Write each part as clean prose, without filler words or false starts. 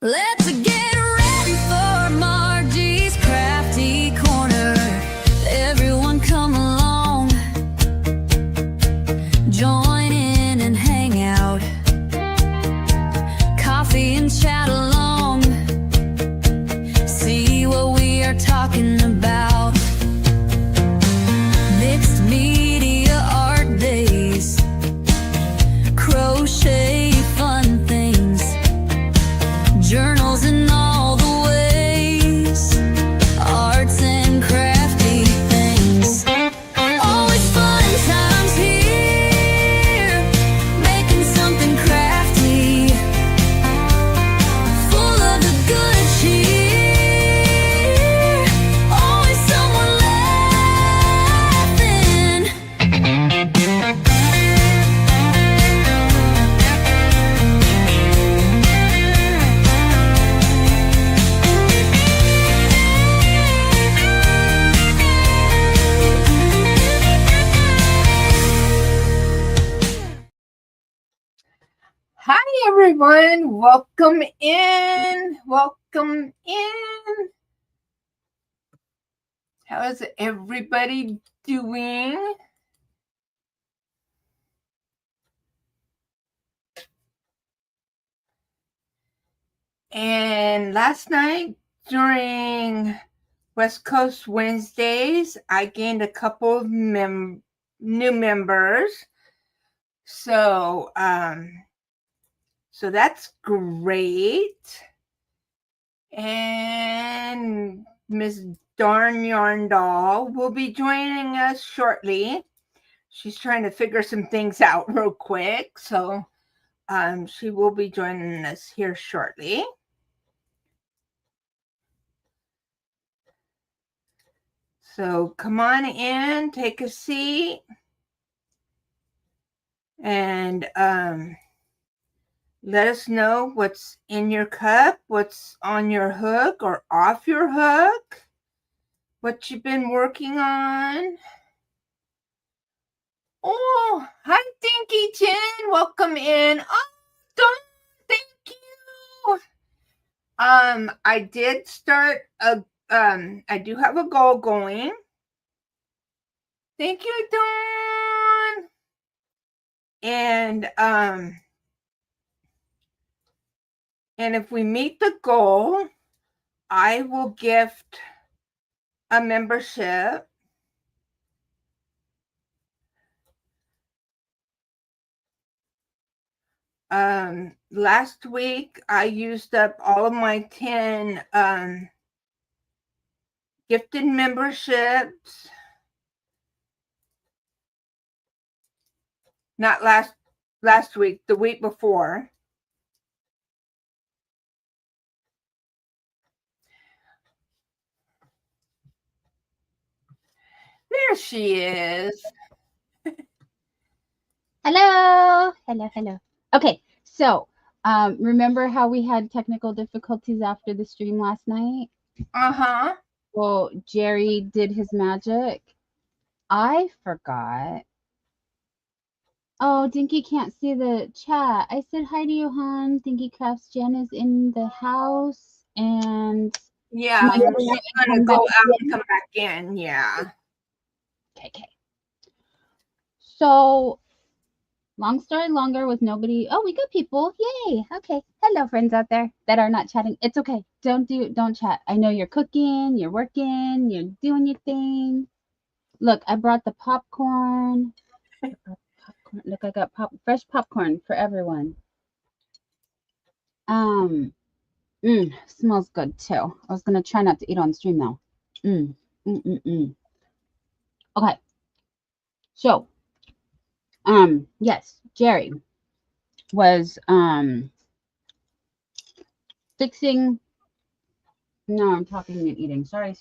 Let's get ready for Margie's Crafty Corner. Everyone come along, join in and hang out. Coffee and chat along, see what we are talking about. Mixed media art days, crochet fun things, journals in all the ways, arts and crafty things. Always fun times here, making something crafty, full of the good cheer. Always someone laughing. Hi, everyone. Welcome in. Welcome in. How is everybody doing? And last night during West Coast Wednesdays, I gained a couple of new members. So that's great. And Miss Darn Yarn Doll will be joining us shortly. She's trying to figure some things out real quick. So she will be joining us here shortly. So come on in, take a seat. And let us know what's in your cup, what's on your hook or off your hook, what you've been working on. Oh, hi, Dinky Chin. Welcome in. Oh, thank you. I did start I do have a goal going. Thank you, Dawn. And if we meet the goal, I will gift a membership. Last week I used up all of my 10 gifted memberships. Not last week, the week before. There she is. Hello. Okay, so remember how we had technical difficulties after the stream last night? Uh-huh. Well, Jerry did his magic. I forgot. Oh, Dinky can't see the chat. I said hi to you, hon. Dinky Crafts Jen is in the house, and yeah, she's gonna go out and come back in. Yeah. Okay. So, long story longer with nobody. Oh, we got people. Yay. Okay. Hello, friends out there that are not chatting. It's okay. Don't chat. I know you're cooking, you're working, you're doing your thing. Look, I brought the popcorn. Look, I got fresh popcorn for everyone. Smells good too. I was gonna try not to eat on stream though. Okay. So, yes, Jerry was fixing. No, I'm talking and eating. Sorry.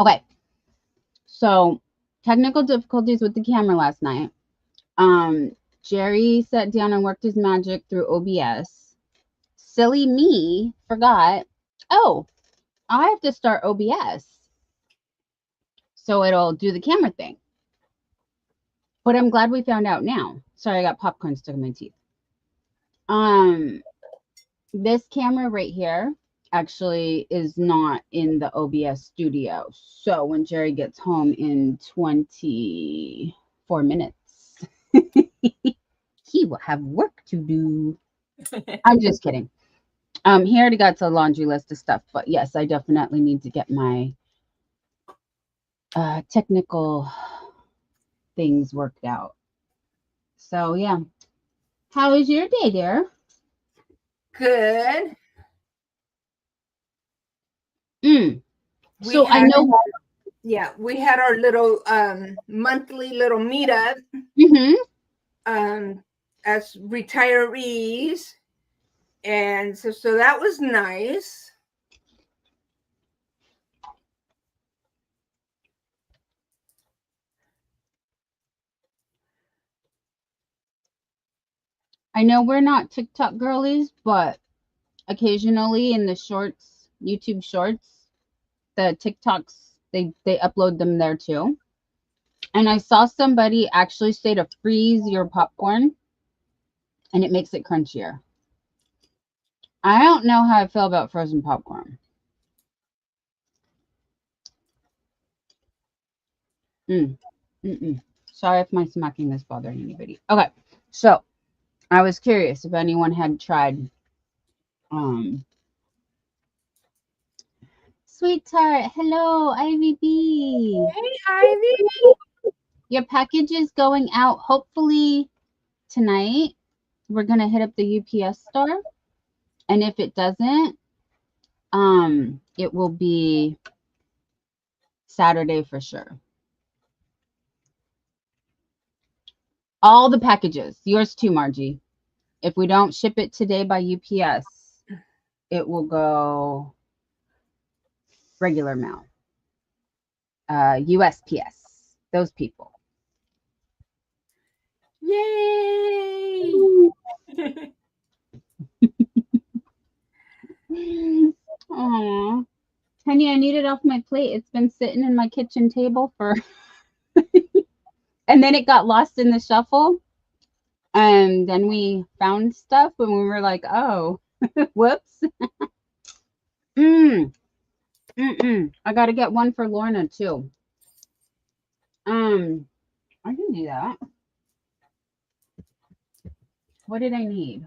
Okay. So, technical difficulties with the camera last night. Jerry sat down and worked his magic through OBS. Silly me forgot. Oh, I have to start OBS so it'll do the camera thing. But I'm glad we found out now. Sorry, I got popcorn stuck in my teeth. This camera right here actually is not in the OBS studio. So when Jerry gets home in 24 minutes, he will have work to do. I'm just kidding. He already got to a laundry list of stuff, but yes, I definitely need to get my technical things worked out. So yeah. How was your day, dear? Good. Mm. We So I had know. we had our little monthly little meetup Mhm. as retirees, and so that was nice. I know we're not TikTok girlies, but occasionally in the shorts, YouTube shorts, the TikToks, they upload them there too. And I saw somebody actually say to freeze your popcorn and it makes it crunchier. I don't know how I feel about frozen popcorn. Mm. Mm-mm. Sorry if my smacking is bothering anybody. Okay, so I was curious if anyone had tried Sweetheart, hello, Ivy B. Hey, Ivy. Your package is going out hopefully tonight. We're gonna hit up the UPS store, and if it doesn't, it will be Saturday for sure. All the packages, yours too, Margie. If we don't ship it today by UPS, it will go regular mail. USPS, those people. Yay! Aw. Honey, I need it off my plate. It's been sitting in my kitchen table for and then it got lost in the shuffle. And then we found stuff and we were like, oh, whoops. Mm, I gotta get one for Lorna too. I can do that. What did I need?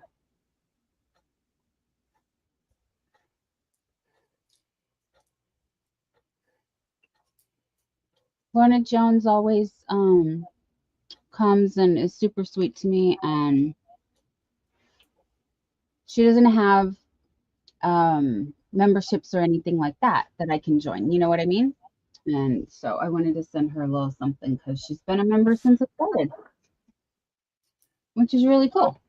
Lorna Jones always comes and is super sweet to me, and she doesn't have memberships or anything like that that I can join. You know what I mean? And so I wanted to send her a little something because she's been a member since it started, which is really cool.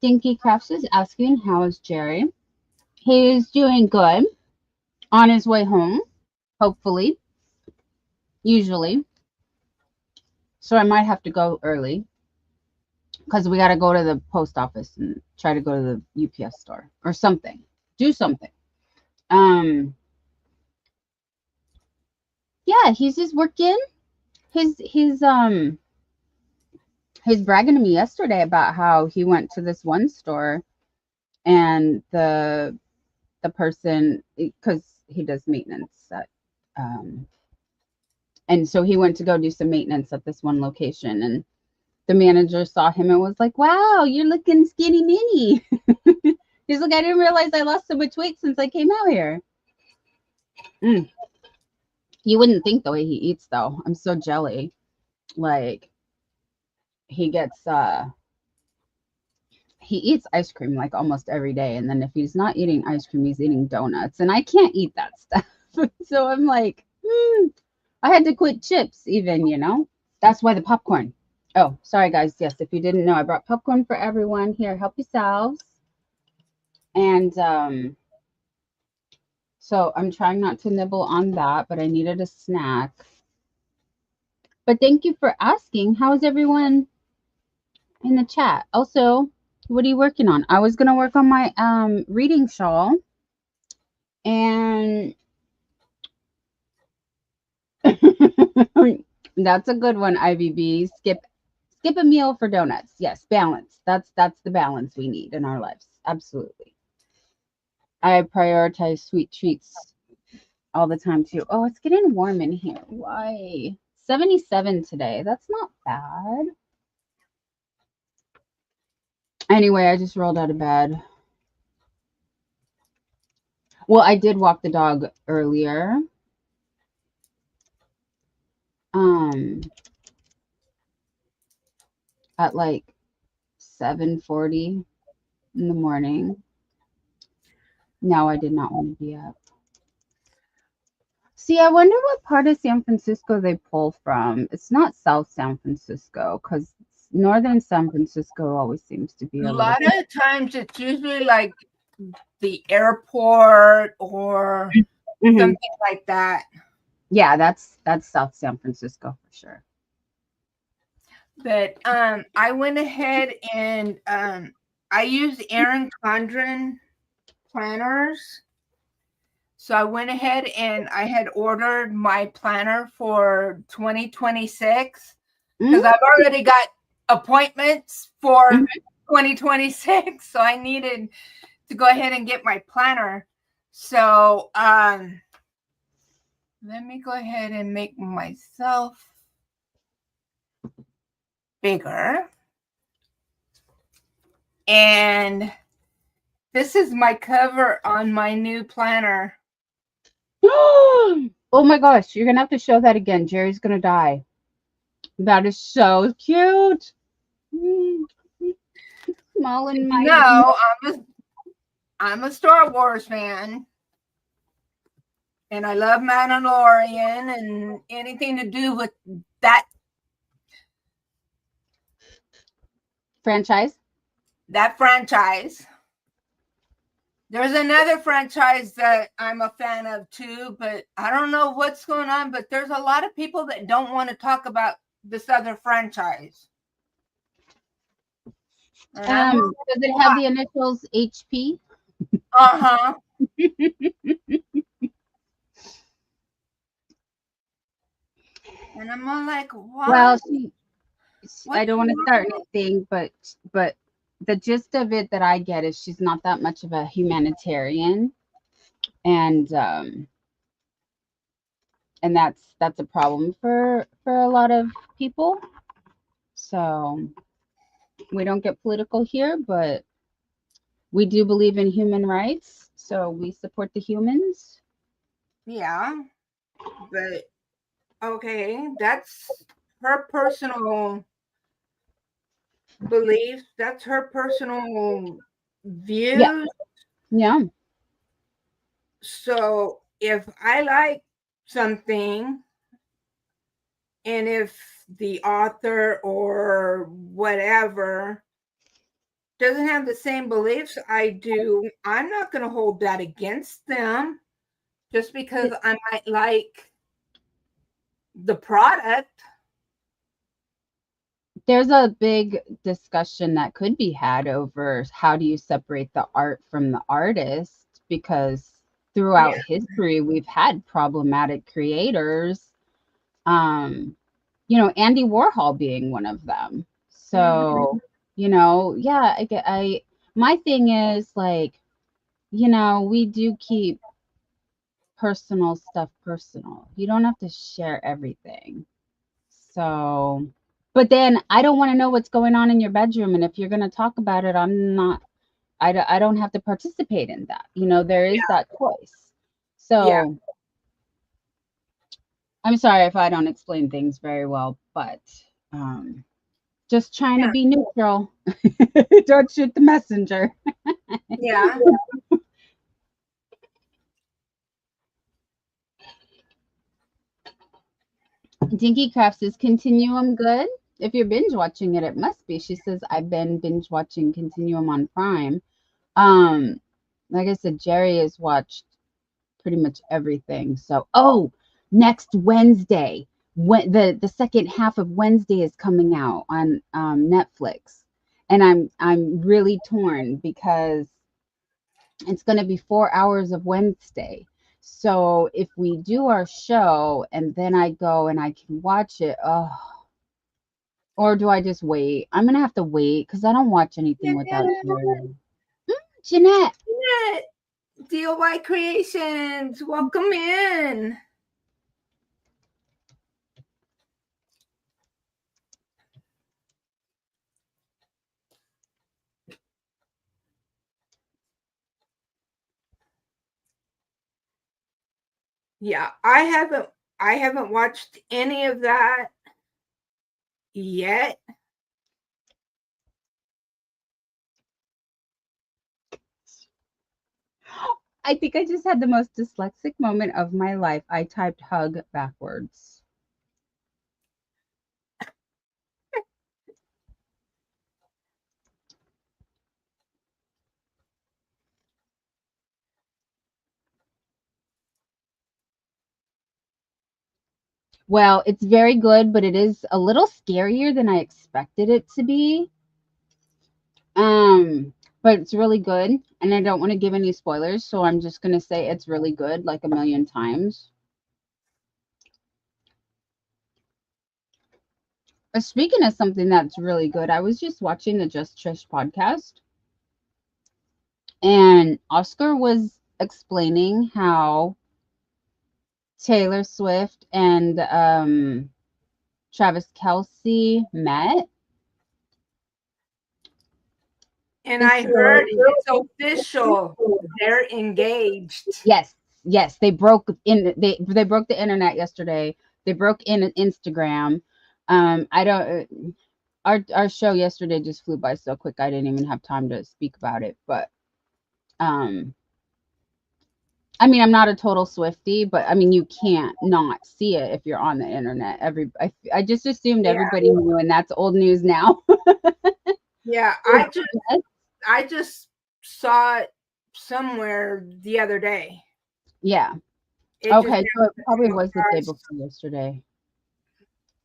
Dinky Crafts is asking, how is Jerry? He's doing good. On his way home, hopefully, usually. So I might have to go early because we got to go to the post office and try to go to the UPS store or something. Do something. Yeah, he's just working. He's bragging to me yesterday about how he went to this one store and the person, because he does maintenance at and so he went to go do some maintenance at this one location, and the manager saw him and was like, wow, you're looking skinny mini. He's like, I didn't realize I lost so much weight since I came out here. You wouldn't think the way he eats though. I'm so jelly. Like he gets he eats ice cream like almost every day, and then if he's not eating ice cream, he's eating donuts, and I can't eat that stuff. So I'm like, I had to quit chips even, you know. That's why the popcorn. Oh, sorry guys. Yes, if you didn't know, I brought popcorn for everyone. Here, help yourselves. And so I'm trying not to nibble on that, but I needed a snack. But thank you for asking. How is everyone in the chat? Also, what are you working on? I was gonna work on my reading shawl, and That's a good one, IVB. Skip a meal for donuts. Yes, balance. That's the balance we need in our lives. Absolutely. I prioritize sweet treats all the time too. Oh, it's getting warm in here. Why? 77 today. That's not bad. Anyway, I just rolled out of bed. Well, I did walk the dog earlier. Um, at like 7:40 in the morning. No, I did not want to be up. See, I wonder what part of San Francisco they pull from. It's not South San Francisco because Northern San Francisco always seems to be A a little. lot of times it's usually like the airport or Mhm. something like that. Yeah, that's South San Francisco for sure. But I went ahead and I used Erin Condren planners. So I went ahead and I had ordered my planner for 2026 because Mhm. I've already got appointments for Mhm. 2026. So I needed to go ahead and get my planner. So let me go ahead and make myself bigger. And this is my cover on my new planner. Oh my gosh, you're gonna have to show that again. Jerry's gonna die. That is so cute. Mm. Small and mighty. No, I'm a Star Wars fan. And I love Mandalorian and anything to do with that Franchise. franchise. There's another franchise that I'm a fan of too, but I don't know what's going on. But there's a lot of people that don't want to talk about this other franchise. And I'm Does it have the initials HP? uh-huh. And I'm all like, Well, what? I What's don't want to start wrong? anything, but the gist of it that I get is she's not that much of a humanitarian, and that's a problem for a lot of people. So we don't get political here, but we do believe in human rights, so we support the humans. Yeah, but okay, that's her personal beliefs. That's her personal Yeah, views. yeah. So if I like something and if the author or whatever doesn't have the same beliefs I do, I'm not going to hold that against them just because I might like the product. There's a big discussion that could be had over how do you separate the art from the artist, because Yeah. throughout history we've had problematic creators, um Andy Warhol being one of them. Mm-hmm. So, yeah, I my thing is like, we do keep personal stuff personal. You don't have to share everything. So, but then I don't want to know what's going on in your bedroom. And if you're going to talk about it, I don't have to participate in that. There is that choice. Yeah. So I'm sorry if I don't explain things very well, but um, just trying to Yeah. be neutral. Don't shoot the messenger. Yeah. Dinky Crafts is Continuum good? If you're binge watching it, it must be. She says, I've been binge watching Continuum on Prime. Um, like I said, Jerry has watched pretty much everything. So, next Wednesday, when the second half of Wednesday is coming out on Netflix, and I'm really torn because it's going to be 4 hours of Wednesday. So if we do our show and then I go and I can watch it, oh, or do I just wait? I'm gonna have to wait because I don't watch anything without you. Jeanette, Jeanette, DIY Creations, welcome in. Yeah, I haven't watched any of that yet. I think I just had the most dyslexic moment of my life. I typed hug backwards. Well, it's very good, but it is a little scarier than I expected it to be. But it's really good, and I don't want to give any spoilers, so I'm just gonna say it's really good, like a million times. Speaking of something that's really good, I was just watching the Just Trish podcast, and Oscar was explaining how Taylor Swift and Travis Kelsey met. And And I heard it's official. They're engaged. yes, yes, they broke the internet yesterday. They broke in Instagram. I don't our show yesterday just flew by so quick I didn't even have time to speak about it, but um I mean, I'm not a total Swiftie, but I mean, you can't not see it if you're on the internet. I just assumed Yeah, everybody knew, and that's old news now. yeah. I just saw it somewhere the other day. Yeah. It just Okay, so it happened to probably come was the day across. before yesterday.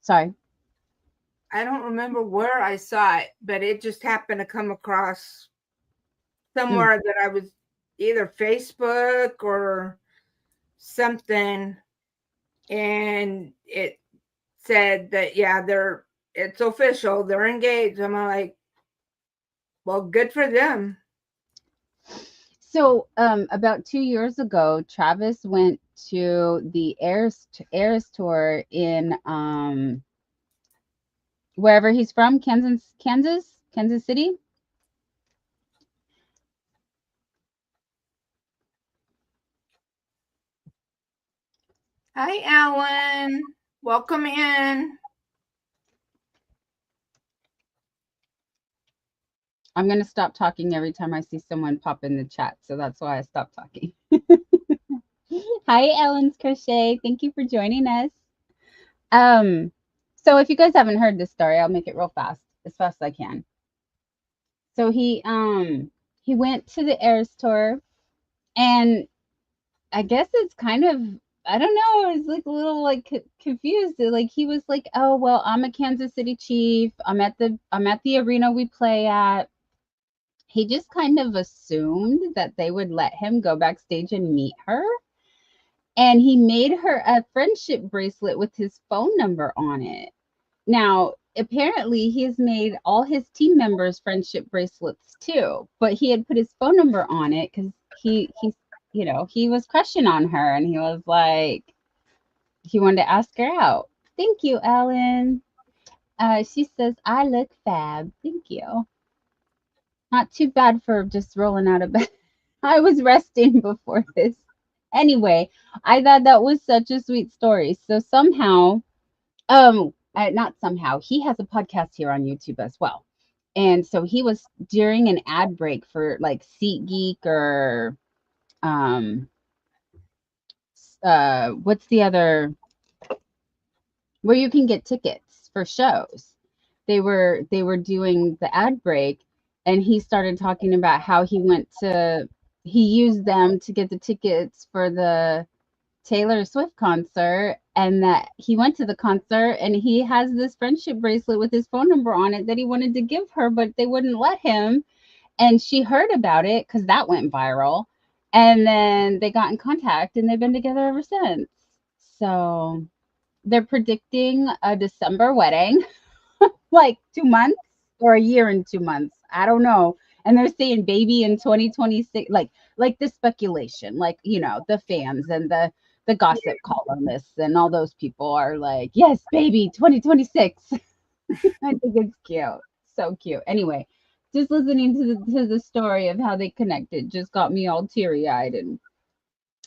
Sorry. I don't remember where I saw it, but it just happened to come across Mm. somewhere that I was either Facebook or something, and it said that yeah, it's official, they're engaged. I'm like, well, good for them. So, about 2 years ago, Travis went to the Airs tour in wherever he's from, Kansas City. Hi, Alan. Welcome in. I'm gonna stop talking every time I see someone pop in the chat, so that's why I stopped talking. Hi, Ellen's Crochet. Thank you for joining us. Um, so if you guys haven't heard this story, I'll make it real fast, as fast as I can. So he went to the Airs tour, and I guess it's kind of, I don't know, it's like a little like confused. Like he was like, "Oh, well, I'm a Kansas City Chief. I'm at the arena we play at." He just kind of assumed that they would let him go backstage and meet her. And he made her a friendship bracelet with his phone number on it. Now, apparently, he has made all his team members friendship bracelets too, but he had put his phone number on it because he was crushing on her, and he was like, he wanted to ask her out. Thank you, Ellen. She says, I look fab. Thank you. Not too bad for just rolling out of bed. I was resting before this. Anyway, I thought that was such a sweet story. So somehow, not somehow, he has a podcast here on YouTube as well. And so he was during an ad break for like SeatGeek or um what's the other where you can get tickets for shows. They were doing the ad break, and he started talking about how he used them to get the tickets for the Taylor Swift concert, and that he went to the concert and he has this friendship bracelet with his phone number on it that he wanted to give her, but they wouldn't let him. And she heard about it because that went viral. And then they got in contact and they've been together ever since. So they're predicting a December wedding, like 2 months or a year and 2 months. I don't know. And they're saying baby in 2026, like the speculation, like the fans and the gossip columnists and all those people are like, yes, baby, 2026. I think it's cute. So cute. Anyway, just listening to the story of how they connected just got me all teary eyed, and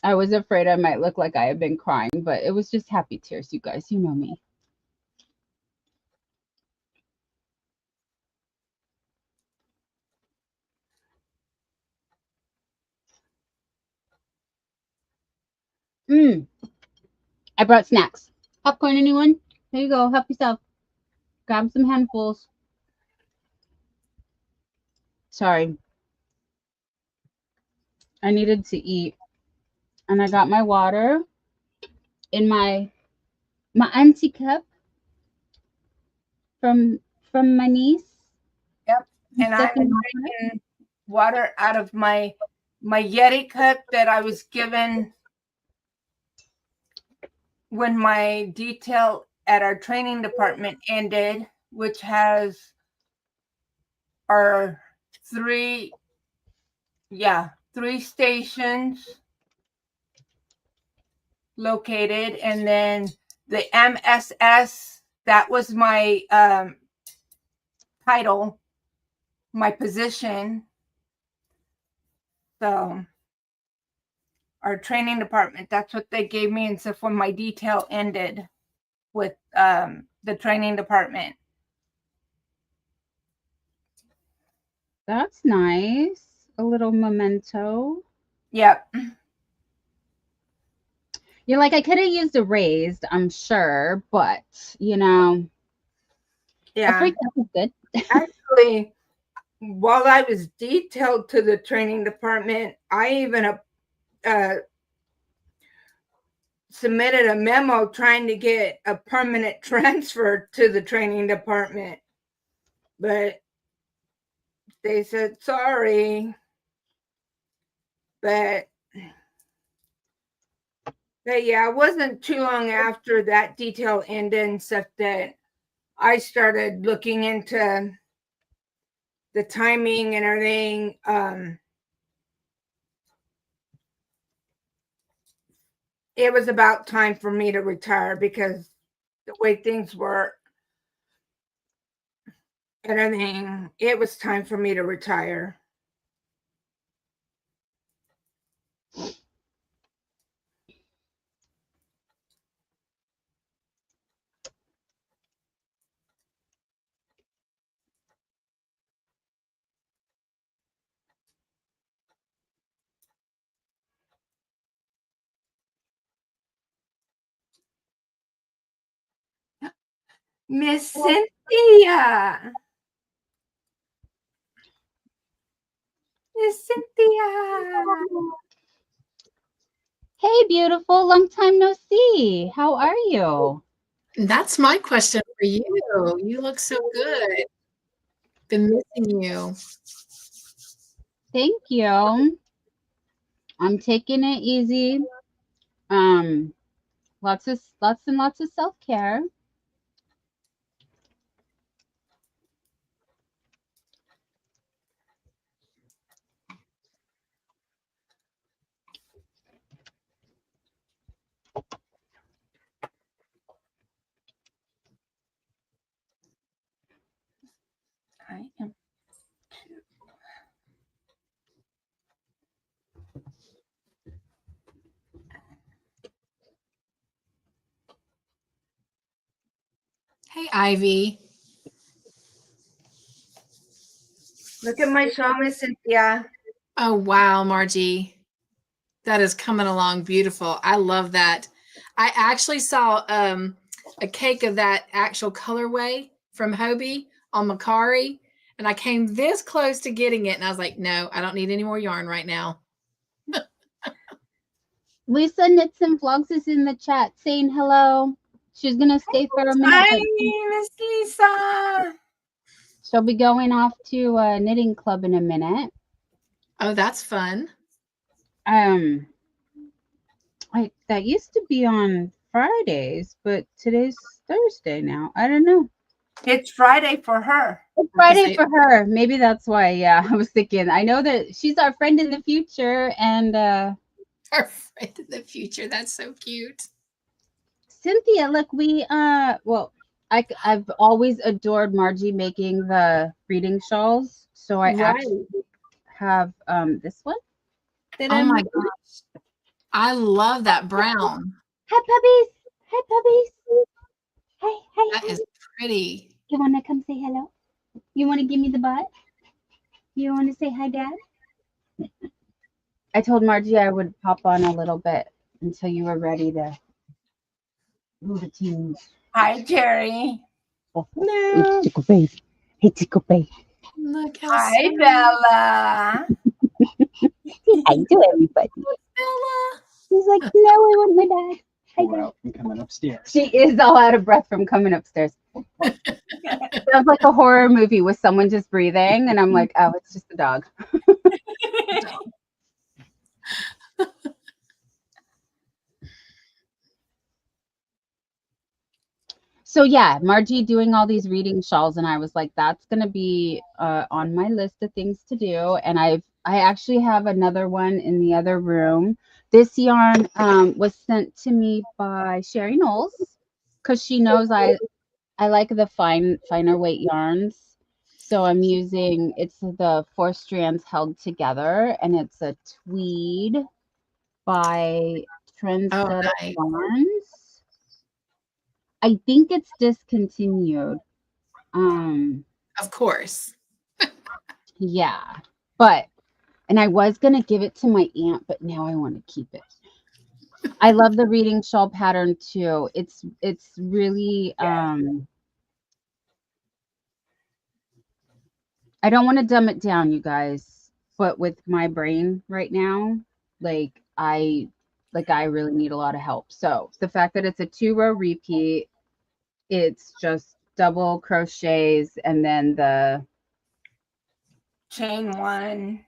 I was afraid I might look like I had been crying, but it was just happy tears, you guys. You know me. Mm, I brought snacks. Popcorn, anyone? Here you go. Help yourself. Grab some handfuls. Sorry, I needed to eat, and I got my water in my auntie cup from my niece. Yep. And I'm drinking water out of my Yeti cup that I was given when my detail at our training department ended, which has our three stations located, and then the MSS, that was my title, my position. So our training department, that's what they gave me. And so when my detail ended with the training department. That's nice. A little memento. Yep. You're like, I could have used a raised, I'm sure, but a Yeah. free cup is good. Actually, while I was detailed to the training department, I even submitted a memo trying to get a permanent transfer to the training department, but they said sorry. But yeah, it wasn't too long after that detail ended and stuff that I started looking into the timing and everything. It was about time for me to retire because the way things were and everything, it was time for me to retire. Miss Cynthia. Miss Cynthia. Hey, beautiful. Long time no see. How are you? That's my question for you. You look so good. Been missing you. Thank you. I'm taking it easy. Um, lots and lots of self-care. I am. Hey, Ivy. Look at my show, Miss Cynthia. Oh, wow, Margie. That is coming along beautiful. I love that. I actually saw a cake of that actual colorway from Hobie on Macari, and I came this close to getting it, and I was like, no, I don't need any more yarn right now. Lisa Knits and Vlogs is in the chat saying hello. She's gonna stay for a minute, Hi, but Miss Lisa. she'll be going off to a knitting club in a minute. Oh, that's fun. Um, that used to be on Fridays, but today's Thursday now. I don't know. It's Friday for her. It's I was Friday gonna say, for her. Maybe that's why. Yeah, I was thinking. I know that she's our friend in the future, and our friend in the future. That's so cute. Cynthia, look, well, I've always adored Margie making the reading shawls, so I Right. actually have this one that Oh I'm. my gosh. I love that brown. Hi puppies! Hi puppies! Hi hi That hi! is pretty. You wanna come say hello? You wanna give me the butt? You wanna say hi, Dad? I told Margie I would pop on a little bit until you were ready to move the teams. Hi, Jerry. Hey, Tickle Face. Hey, Tickle Face. Look how Hi, sweet. Bella. Say hi to everybody. Bella. She's like, no, I want my dad. Hi, We're Dad. out and coming upstairs. She is all out of breath from coming upstairs. Sounds like a horror movie with someone just breathing, and I'm like, oh, it's just the dog. So yeah, Margie doing all these reading shawls, and I was like, that's gonna be on my list of things to do. And I actually have another one in the other room. This yarn was sent to me by Sherry Knowles because she knows I like the finer weight yarns. So I'm using it's the 4 strands held together, and it's a tweed by Oh, Trendsetter nice. Yarns. I think it's discontinued. Of course. Yeah. But and I was gonna give it to my aunt, but now I want to keep it. I love the reading shawl pattern too. It's really I don't want to dumb it down, you guys, but with my brain right now, like I really need a lot of help. So the fact that it's a 2-row repeat, it's just double crochets and then Chain one.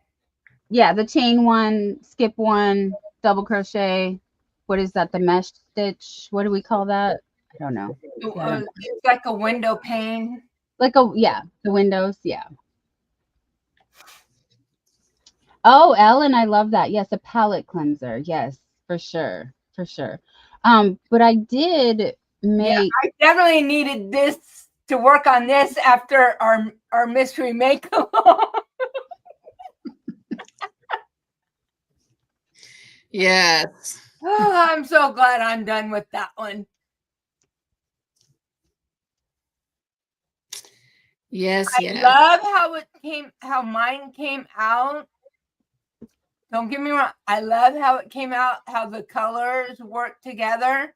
the chain one, skip one, double crochet. What is that? The mesh stitch? What do we call that? I don't know. It's like a window pane. Like the windows, yeah. Oh, Ellen, I love that. Yes, a palette cleanser. Yes, for sure. For sure. But I did Yeah, make I definitely needed this to work on this after our mystery make along. Yes. Oh, I'm so glad I'm done with that one. Yes, I yes. love how mine came out. Don't get me wrong. I love how it came out, how the colors work together.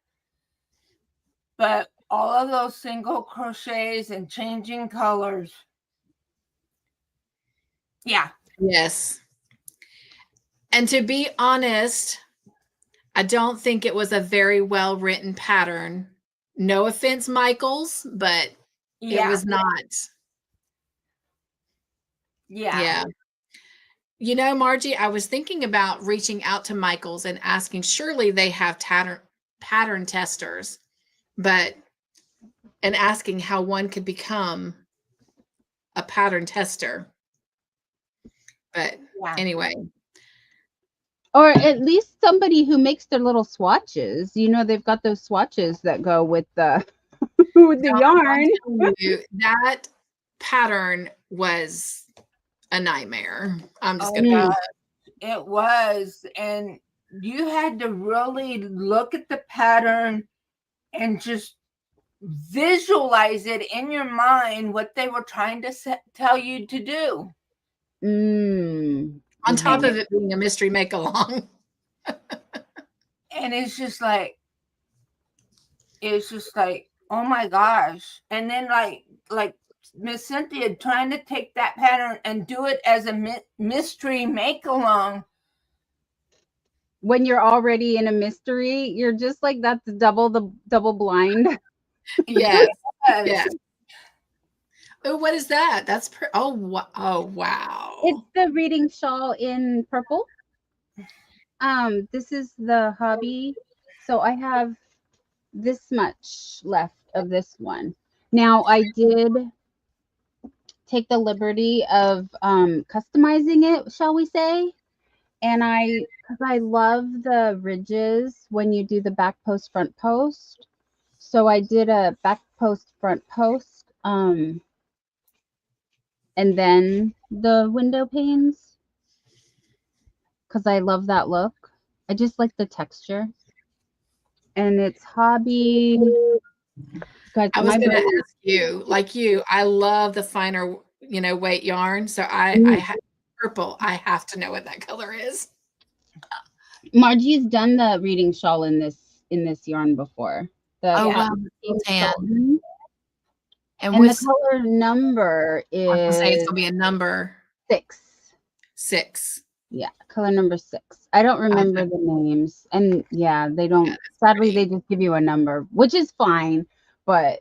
But all of those single crochets and changing colors. Yeah. Yes. And to be honest, I don't think it was a very well written pattern. No offense, Michaels, but it Yeah. was not. Yeah. Yeah. You know, Margie, I was thinking about reaching out to Michaels and asking, surely they have pattern testers, and asking how one could become a pattern tester. But Yeah. anyway, or at least somebody who makes their little swatches. You know, they've got those swatches that go with the with the I'm yarn. telling you, that pattern was a nightmare. I'm just Oh, going to Mm. it was. And you had to really look at the pattern and just visualize it in your mind what they were trying to tell you to do. on top And of it being a mystery make along. and it's just like oh my gosh. And then like Miss Cynthia trying to take that pattern and do it as a mystery make along. When you're already in a mystery, you're just like that's double blind. Yes. Yes. Yeah. Oh, what is that? That's oh wow. It's the reading shawl in purple. This is the hobby. So I have this much left of this one. Now I did take the liberty of customizing it, shall we say? And because I love the ridges when you do the back post, front post. So I did a back post, front post, and then the window panes because I love that look. I just like the texture. And it's hobby. Guys, I was my going to brain. ask you, like you, I love the finer, weight yarn. So purple. I have to know what that color is. Margie's done the reading shawl in this yarn before. The Oh, wow. patent pink Tan. Sultan. And And the what's, color number I was going to say it's is going to be a number 6. 6. Yeah, color number 6. I don't remember the names. And yeah, they don't, sadly, they just give you a number, which is fine. But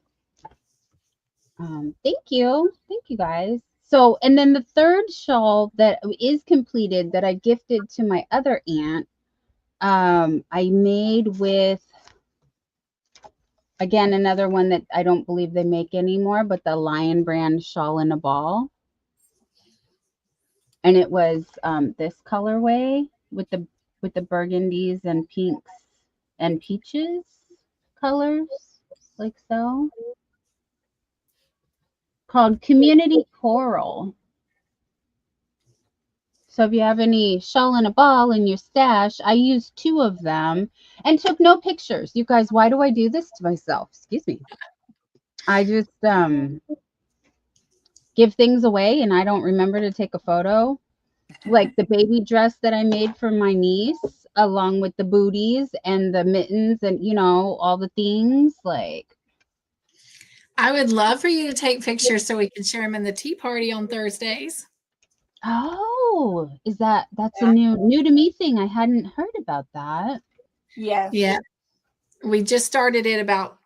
thank you. Thank you guys. So, and then the third shawl that is completed that I gifted to my other aunt, I made with, again, another one that I don't believe they make anymore, but the Lion brand shawl in a ball. And it was this colorway with the burgundies and pinks and peaches colors, like so. Called Community Coral. So if you have any shawl in a ball in your stash, I used 2 of them and took no pictures. You guys, why do I do this to myself? Excuse me. I just give things away and I don't remember to take a photo. Like the baby dress that I made for my niece, along with the booties and the mittens and all the things. Like, I would love for you to take pictures so we can share them in the tea party on Thursdays. oh, that's a new to me thing. I hadn't heard about that. Yes. Yeah. We just started it about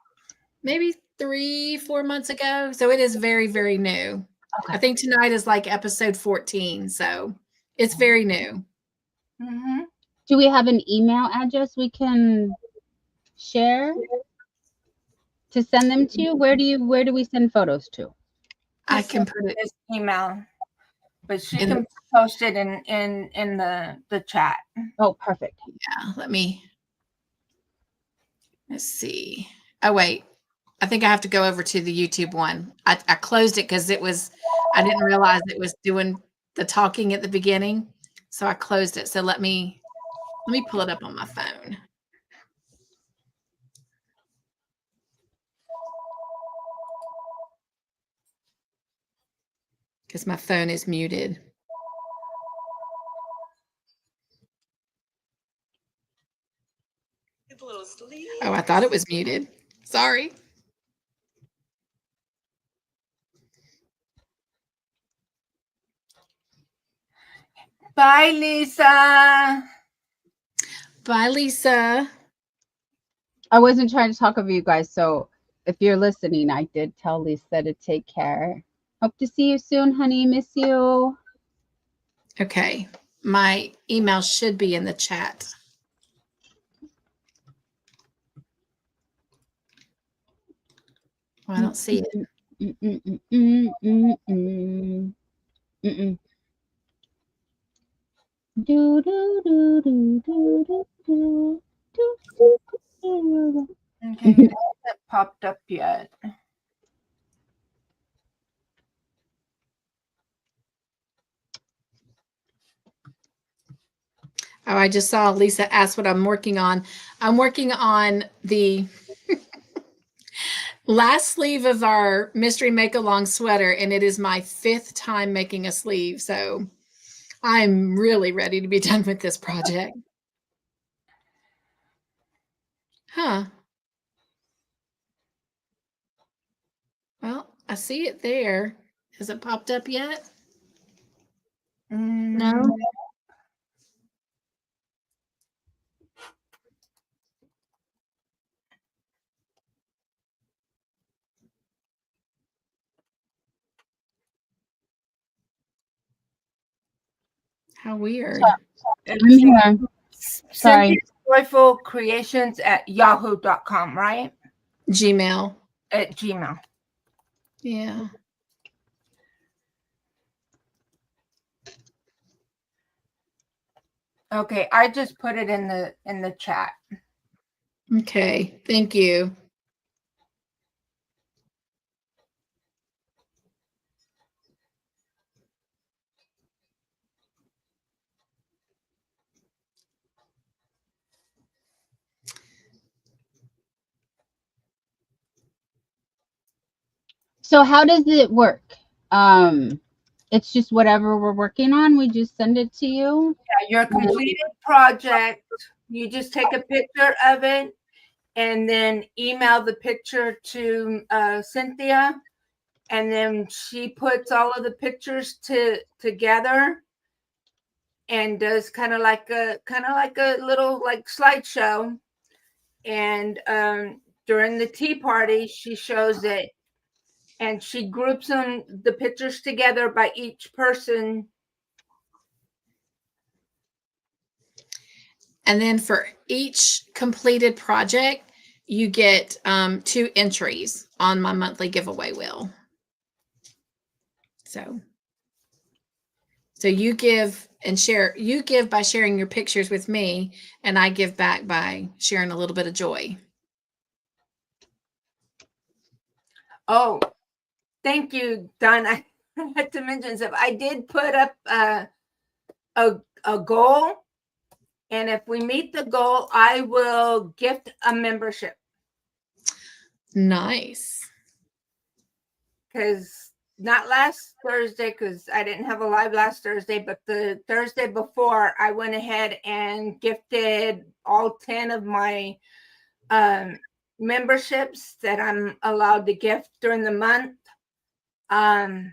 maybe 3-4 months ago. So it is very, very new. Okay. I think tonight is like episode 14. So it's very new. Mm-hmm. Do we have an email address we can share to send them to? Where do we send photos to? I can put it This email, but she in can post it in the chat. Oh, perfect. Yeah, let's see. Oh, wait. I think I have to go over to the YouTube one. I closed it because I didn't realize it was doing the talking at the beginning. So I closed it. So let me pull it up on my phone. Because my phone is muted. Oh, I thought it was muted. Sorry. Bye, Lisa. Bye, Lisa. I wasn't trying to talk over you guys, so if you're listening, I did tell Lisa to take care. Hope to see you soon, honey. Miss you. Okay. My email should be in the chat. Well, I don't see it. Do, do, do, do, do, do, do. Okay, it hasn't popped up yet. Oh, I just saw Lisa ask what I'm working on. I'm working on the last sleeve of our mystery make along sweater, and it is my 5th time making a sleeve. So I'm really ready to be done with this project. Huh. Well, I see it there. Has it popped up yet? No. How weird. I'm here. Sorry. Cynthia's Joyful Creations at yahoo.com, right? Gmail. At Gmail. Yeah. Okay, I just put it in the chat. Okay. Thank you. So how does it work? It's just whatever we're working on, we just send it to you. Your completed project, you just take a picture of it and then email the picture to Cynthia, and then she puts all of the pictures together and does kind of like a little like slideshow. And during the tea party, she shows it, and she groups the pictures together by each person. And then for each completed project, you get 2 entries on my monthly giveaway wheel. So you give and share. You give by sharing your pictures with me, and I give back by sharing a little bit of joy. Oh, thank you, Don. I had to mention something. I did put up a goal, and if we meet the goal, I will gift a membership. Nice. Because not last Thursday, because I didn't have a live last Thursday, but the Thursday before, I went ahead and gifted all 10 of my memberships that I'm allowed to gift during the month. So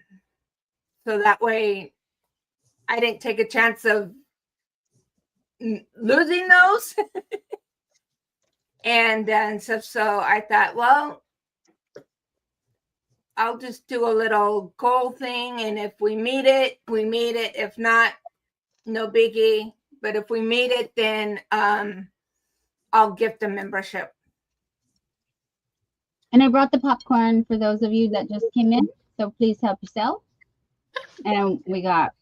that way I didn't take a chance of losing those. and stuff. So I thought, well, I'll just do a little goal thing, and if we meet it, we meet it. If not, no biggie. But if we meet it, then I'll gift a membership. And I brought the popcorn for those of you that just came in. So please help yourself. And we got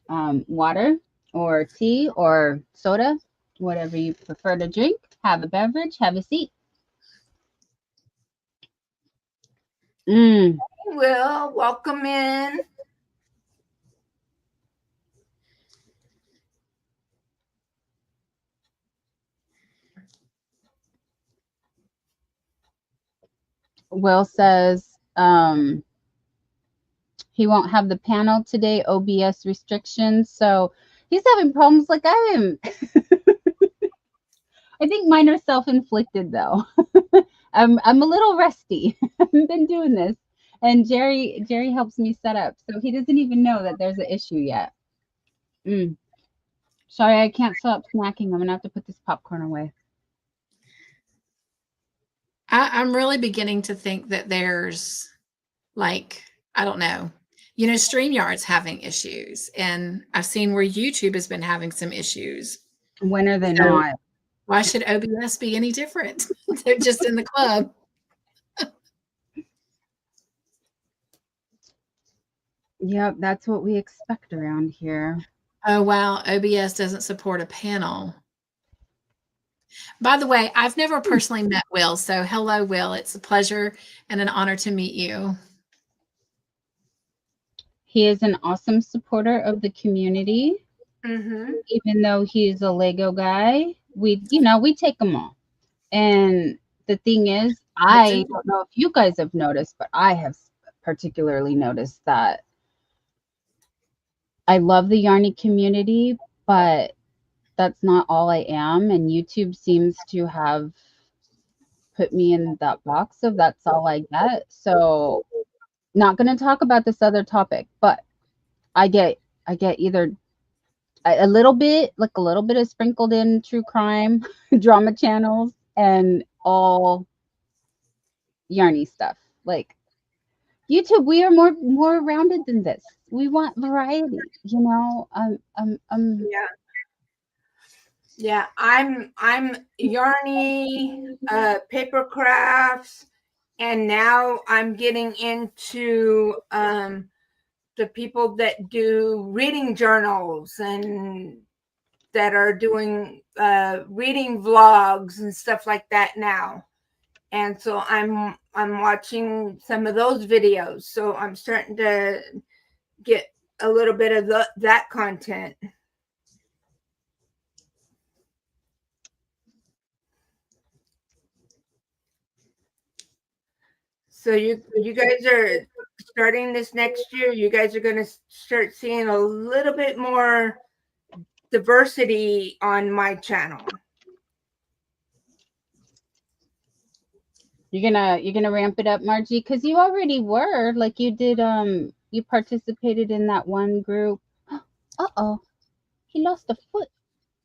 water or tea or soda, whatever you prefer to drink. Have a beverage, have a seat. Will, welcome in. Will says he won't have the panel today, OBS restrictions. So he's having problems like I am. I think mine are self-inflicted though. I'm a little rusty. I haven't been doing this. And Jerry helps me set up. So he doesn't even know that there's an issue yet. Sorry, I can't stop snacking. I'm gonna have to put this popcorn away. I'm really beginning to think that there's like, I don't know, StreamYard's having issues, and I've seen where YouTube has been having some issues. When are they not? Why should OBS be any different? They're just in the club. Yep, that's what we expect around here. Oh, wow. OBS doesn't support a panel. By the way, I've never personally met Will. So hello, Will. It's a pleasure and an honor to meet you. He is an awesome supporter of the community. Even though he's a Lego guy, we take them all. And the thing is, I don't know if you guys have noticed, but I have particularly noticed that I love the Yarny community, but that's not all I am. And YouTube seems to have put me in that box of that's all I get. So not going to talk about this other topic, but I get either a little bit of sprinkled in true crime drama channels and all Yarny stuff. Like YouTube, we are more rounded than this. We want variety, Yeah. Yeah, I'm yarny, paper crafts, and now I'm getting into the people that do reading journals and that are doing reading vlogs and stuff like that now. And so I'm watching some of those videos. So I'm starting to get a little bit of that content. So you guys are starting this next year. You guys are going to start seeing a little bit more diversity on my channel. You're gonna ramp it up, Margie, because you already were. Like you did you participated in that one group. Uh-oh. He lost a foot.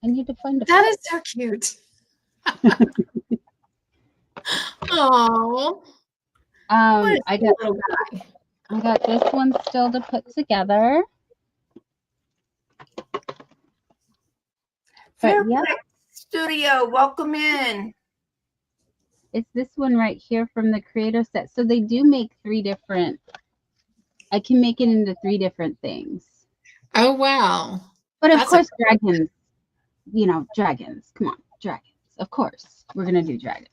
I need to find a That foot. is so cute. Oh, what a I cute got little guy. I got this one still to put together. But yeah, Fairfax Studio, welcome in. it's this one right here from the creator set. So they do make 3 different. I can make it into 3 different things. Oh, wow. But of That's a course, dragons. You know, dragons. Come on, dragons. Of course, we're gonna do dragons.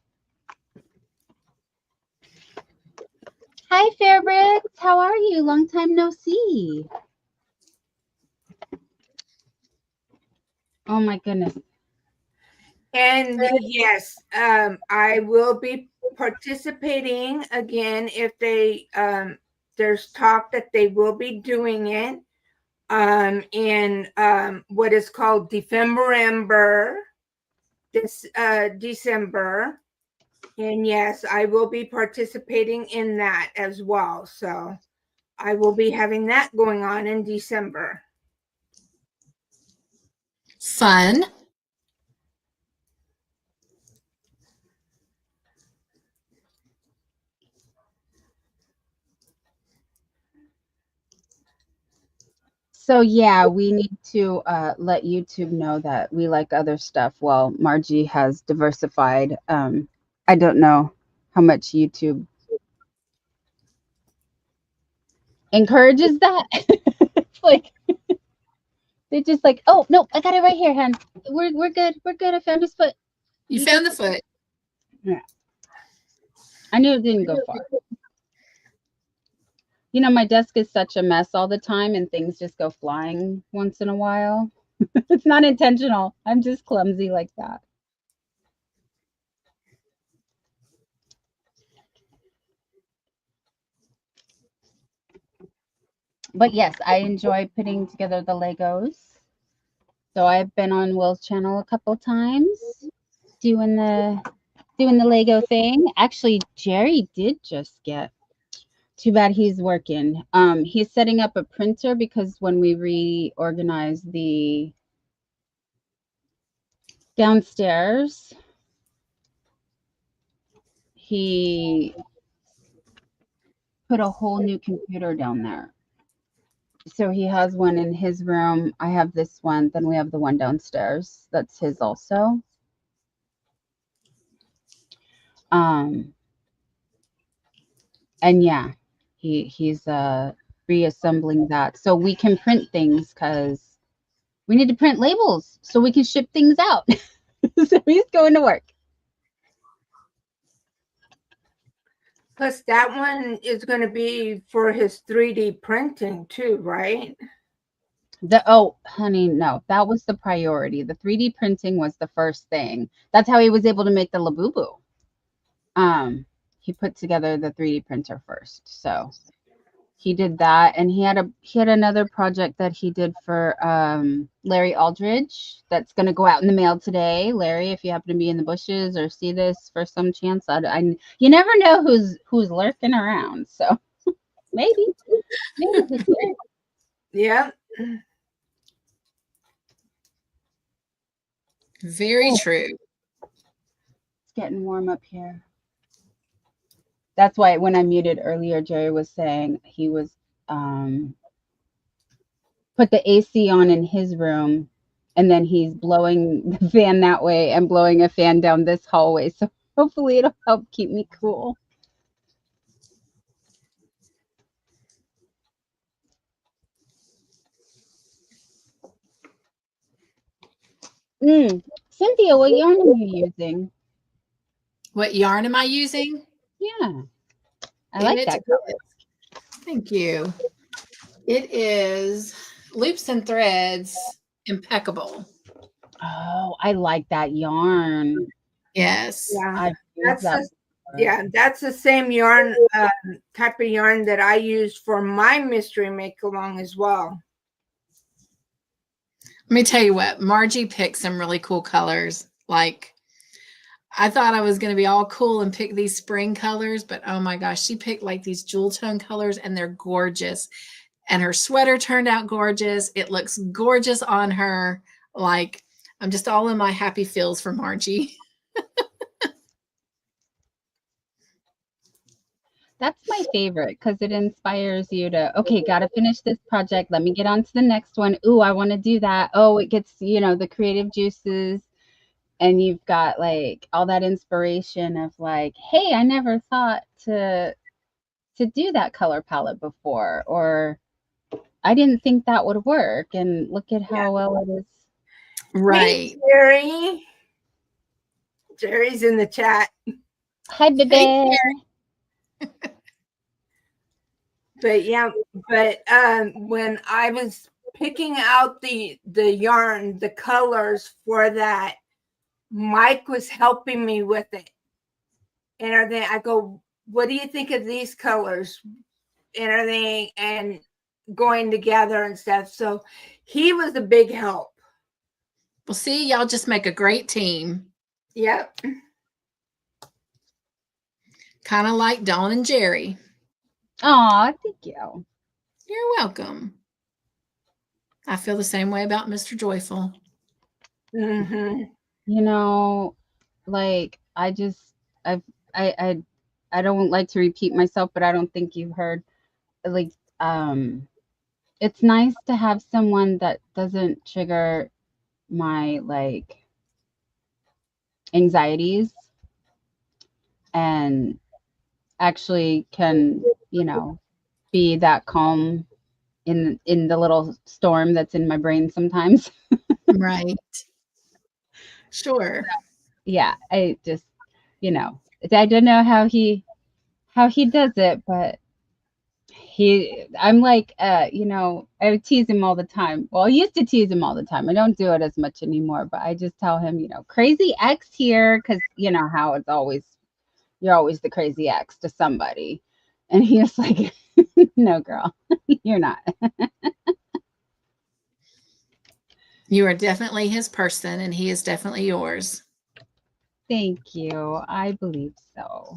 Hi, Fairbricks. How are you? Long time no see. Oh my goodness. And yes, I will be participating again if they there's talk that they will be doing it in what is called December this December. And yes, I will be participating in that as well. So I will be having that going on in December. fun. So yeah, we need to let YouTube know that we like other stuff. Well, Margie has diversified. I don't know how much YouTube encourages that. It's like they just like, oh no, I got it right here, hon. We're good. We're good. I found his foot. You found the foot. Yeah. I knew it didn't go far. You know, my desk is such a mess all the time, and things just go flying once in a while. It's not intentional. I'm just clumsy like that. But yes, I enjoy putting together the Legos. So I've been on Will's channel a couple times doing the Lego thing. Actually, Jerry did just get. Too bad he's working. He's setting up a printer because when we reorganize the downstairs, he put a whole new computer down there. So he has one in his room. I have this one. Then we have the one downstairs. That's his also. Um, and yeah, he's reassembling that so we can print things because we need to print labels so we can ship things out. So he's going to work. Plus, that one is going to be for his 3D printing too, right? Oh, honey, no, that was the priority. The 3D printing was the first thing. That's how he was able to make the Labubu. He put together the 3D printer first. So he did that, and he had another project that he did for Larry Aldridge that's going to go out in the mail today. Larry, if you happen to be in the bushes or see this for some chance, you never know who's lurking around. So maybe he's here. Yeah. Very true. It's getting warm up here. That's why when I muted earlier, Jerry was saying he was put the AC on in his room and then he's blowing the fan that way and blowing a fan down this hallway. So hopefully it'll help keep me cool. Cynthia, what yarn are you using? What yarn am I using? Yeah, I like It that is- color. Thank you. It is Loops and Threads Impeccable. Oh, I like that yarn. Yes. Yeah, I've used that's that the before. yeah, that's the same yarn type of yarn that I used for my mystery make along as well. Let me tell you what, Margie picked some really cool colors. Like, I thought I was going to be all cool and pick these spring colors, but oh my gosh, she picked like these jewel tone colors and they're gorgeous. And her sweater turned out gorgeous. It looks gorgeous on her. Like, I'm just all in my happy feels for Margie. That's my favorite because it inspires you to, okay, got to finish this project. Let me get on to the next one. Ooh, I want to do that. Oh, it gets, the creative juices. And you've got like all that inspiration of like, hey, I never thought to do that color palette before, or I didn't think that would work. And look at how well it is. Right. Hey, Jerry. Jerry's in the chat. Hi, baby. Hey, But yeah, but when I was picking out the yarn, the colors for that, Mike was helping me with it. And are they? I go, what do you think of these colors? And are they and going together and stuff? So he was a big help. well, see, y'all just make a great team. Yep. Kind of like Dawn and Jerry. Aw, thank you. You're welcome. I feel the same way about Mr. Joyful. Mm-hmm. Like I don't like to repeat myself, but I don't think you've heard like it's nice to have someone that doesn't trigger my like anxieties and actually can, be that calm in the little storm that's in my brain sometimes. Right. Sure. Yeah, I just, I don't know how he does it, but I'm like, I would tease him all the time. Well, I used to tease him all the time. I don't do it as much anymore, but I just tell him, crazy ex here, because you know how you're always the crazy ex to somebody. And he was like, no, girl, you're not. You are definitely his person and he is definitely yours. Thank you. I believe so.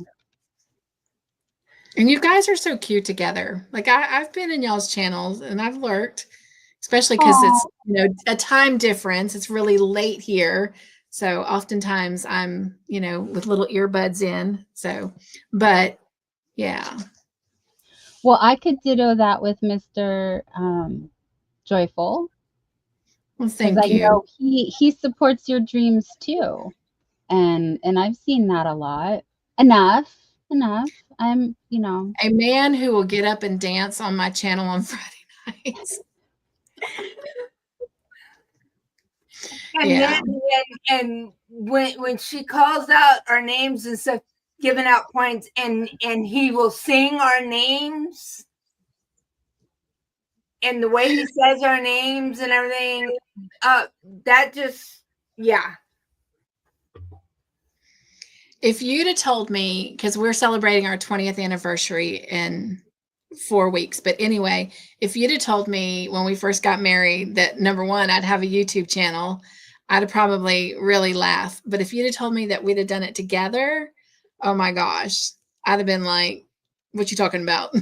And you guys are so cute together. Like I've been in y'all's channels and I've lurked, especially because it's a time difference. It's really late here. So oftentimes I'm, with little earbuds in. So, but yeah. Well, I could ditto that with Mr. Joyful, Well, because I thank you. know he supports your dreams too. And I've seen that a lot. Enough. I'm, A man who will get up and dance on my channel on Friday nights. And Yeah. then when she calls out our names and stuff, giving out points, and he will sing our names, and the way he says our names and everything, that just yeah. If you'd have told me, because we're celebrating our 20th anniversary in 4 weeks, but anyway, if you'd have told me when we first got married that number one, I'd have a YouTube channel, I'd have probably really laughed. But if you'd have told me that we'd have done it together, oh my gosh, I'd have been like, what you talking about?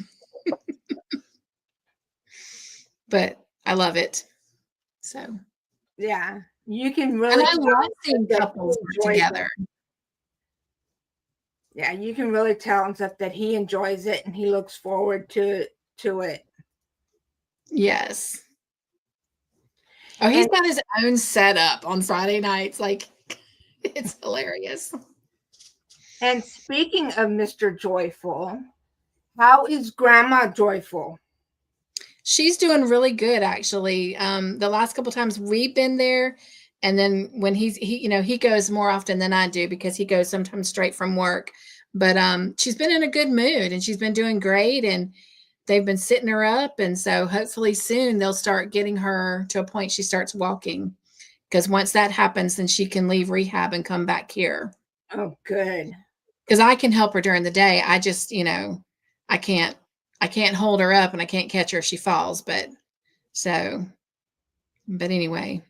But I love it. So, Yeah, you can and really I tell love seeing that couples he work enjoys together. it. Yeah, you can really tell and stuff that he enjoys it and he looks forward to it. Yes. Oh, he's And got his own setup on Friday nights. Like, it's hilarious. and speaking of Mr. Joyful, how is Grandma Joyful? She's doing really good, actually. The last couple times we've been there, and then when he goes more often than I do because he goes sometimes straight from work. But she's been in a good mood and she's been doing great, and they've been sitting her up, and so hopefully soon they'll start getting her to a point she starts walking. Because once that happens, then she can leave rehab and come back here. Oh, good. Because I can help her during the day. I just, I can't hold her up and I can't catch her if she falls. But anyway,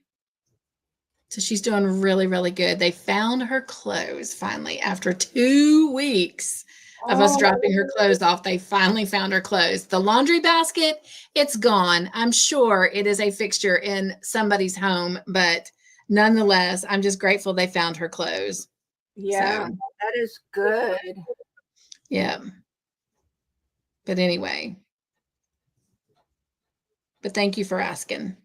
so she's doing really, really good. They found her clothes finally after 2 weeks of us dropping her clothes off. They finally found her clothes. The laundry basket, it's gone. I'm sure it is a fixture in somebody's home, but nonetheless, I'm just grateful they found her clothes. Yeah, So, that is good. yeah. But anyway, but thank you for asking.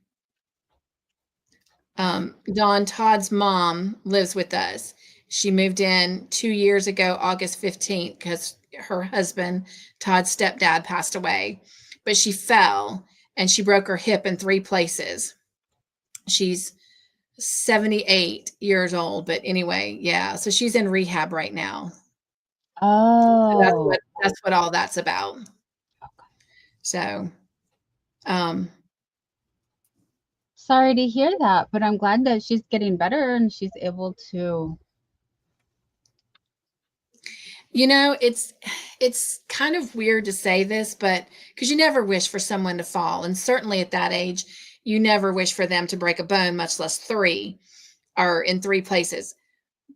Dawn, Todd's mom lives with us. She moved in 2 years ago, August 15th, because her husband, Todd's stepdad, passed away. But she fell and she broke her hip in 3 places. She's 78 years old, but anyway, yeah. So she's in rehab right now. So Oh, that's what all that's about. So, sorry to hear that, but I'm glad that she's getting better and she's able to. It's kind of weird to say this, but because you never wish for someone to fall, and certainly at that age, you never wish for them to break a bone, much less 3 or in 3 places.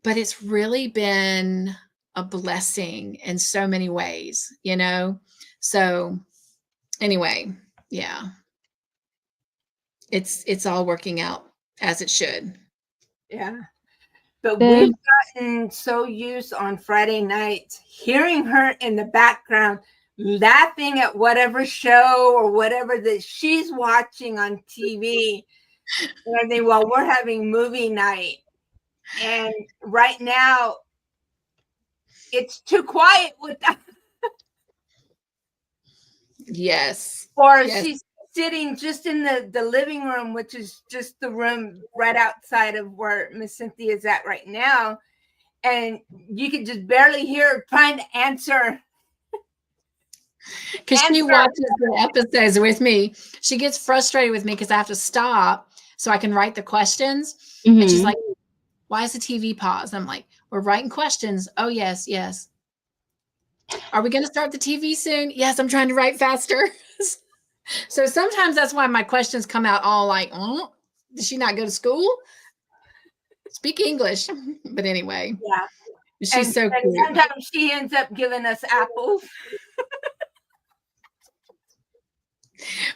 But it's really been a blessing in so many ways, So anyway, yeah, it's all working out as it should. Yeah. But The we've gotten so used on Friday nights hearing her in the background laughing at whatever show or whatever that she's watching on TV and everything while we're having movie night. And right now, it's too quiet with that. Yes. Or Yes. she's sitting just in the living room, which is just the room right outside of where Miss Cynthia is at right now. And you can just barely hear her trying to answer. Because she watches the episodes with me. She gets frustrated with me because I have to stop so I can write the questions. And she's like, why is the TV paused? I'm like, we're writing questions. Oh, yes, yes. Are we going to start the TV soon? Yes, I'm trying to write faster. So sometimes that's why my questions come out all like, oh, did she not go to school? Speak English. But anyway. Yeah. She's so cute. Sometimes she ends up giving us apples.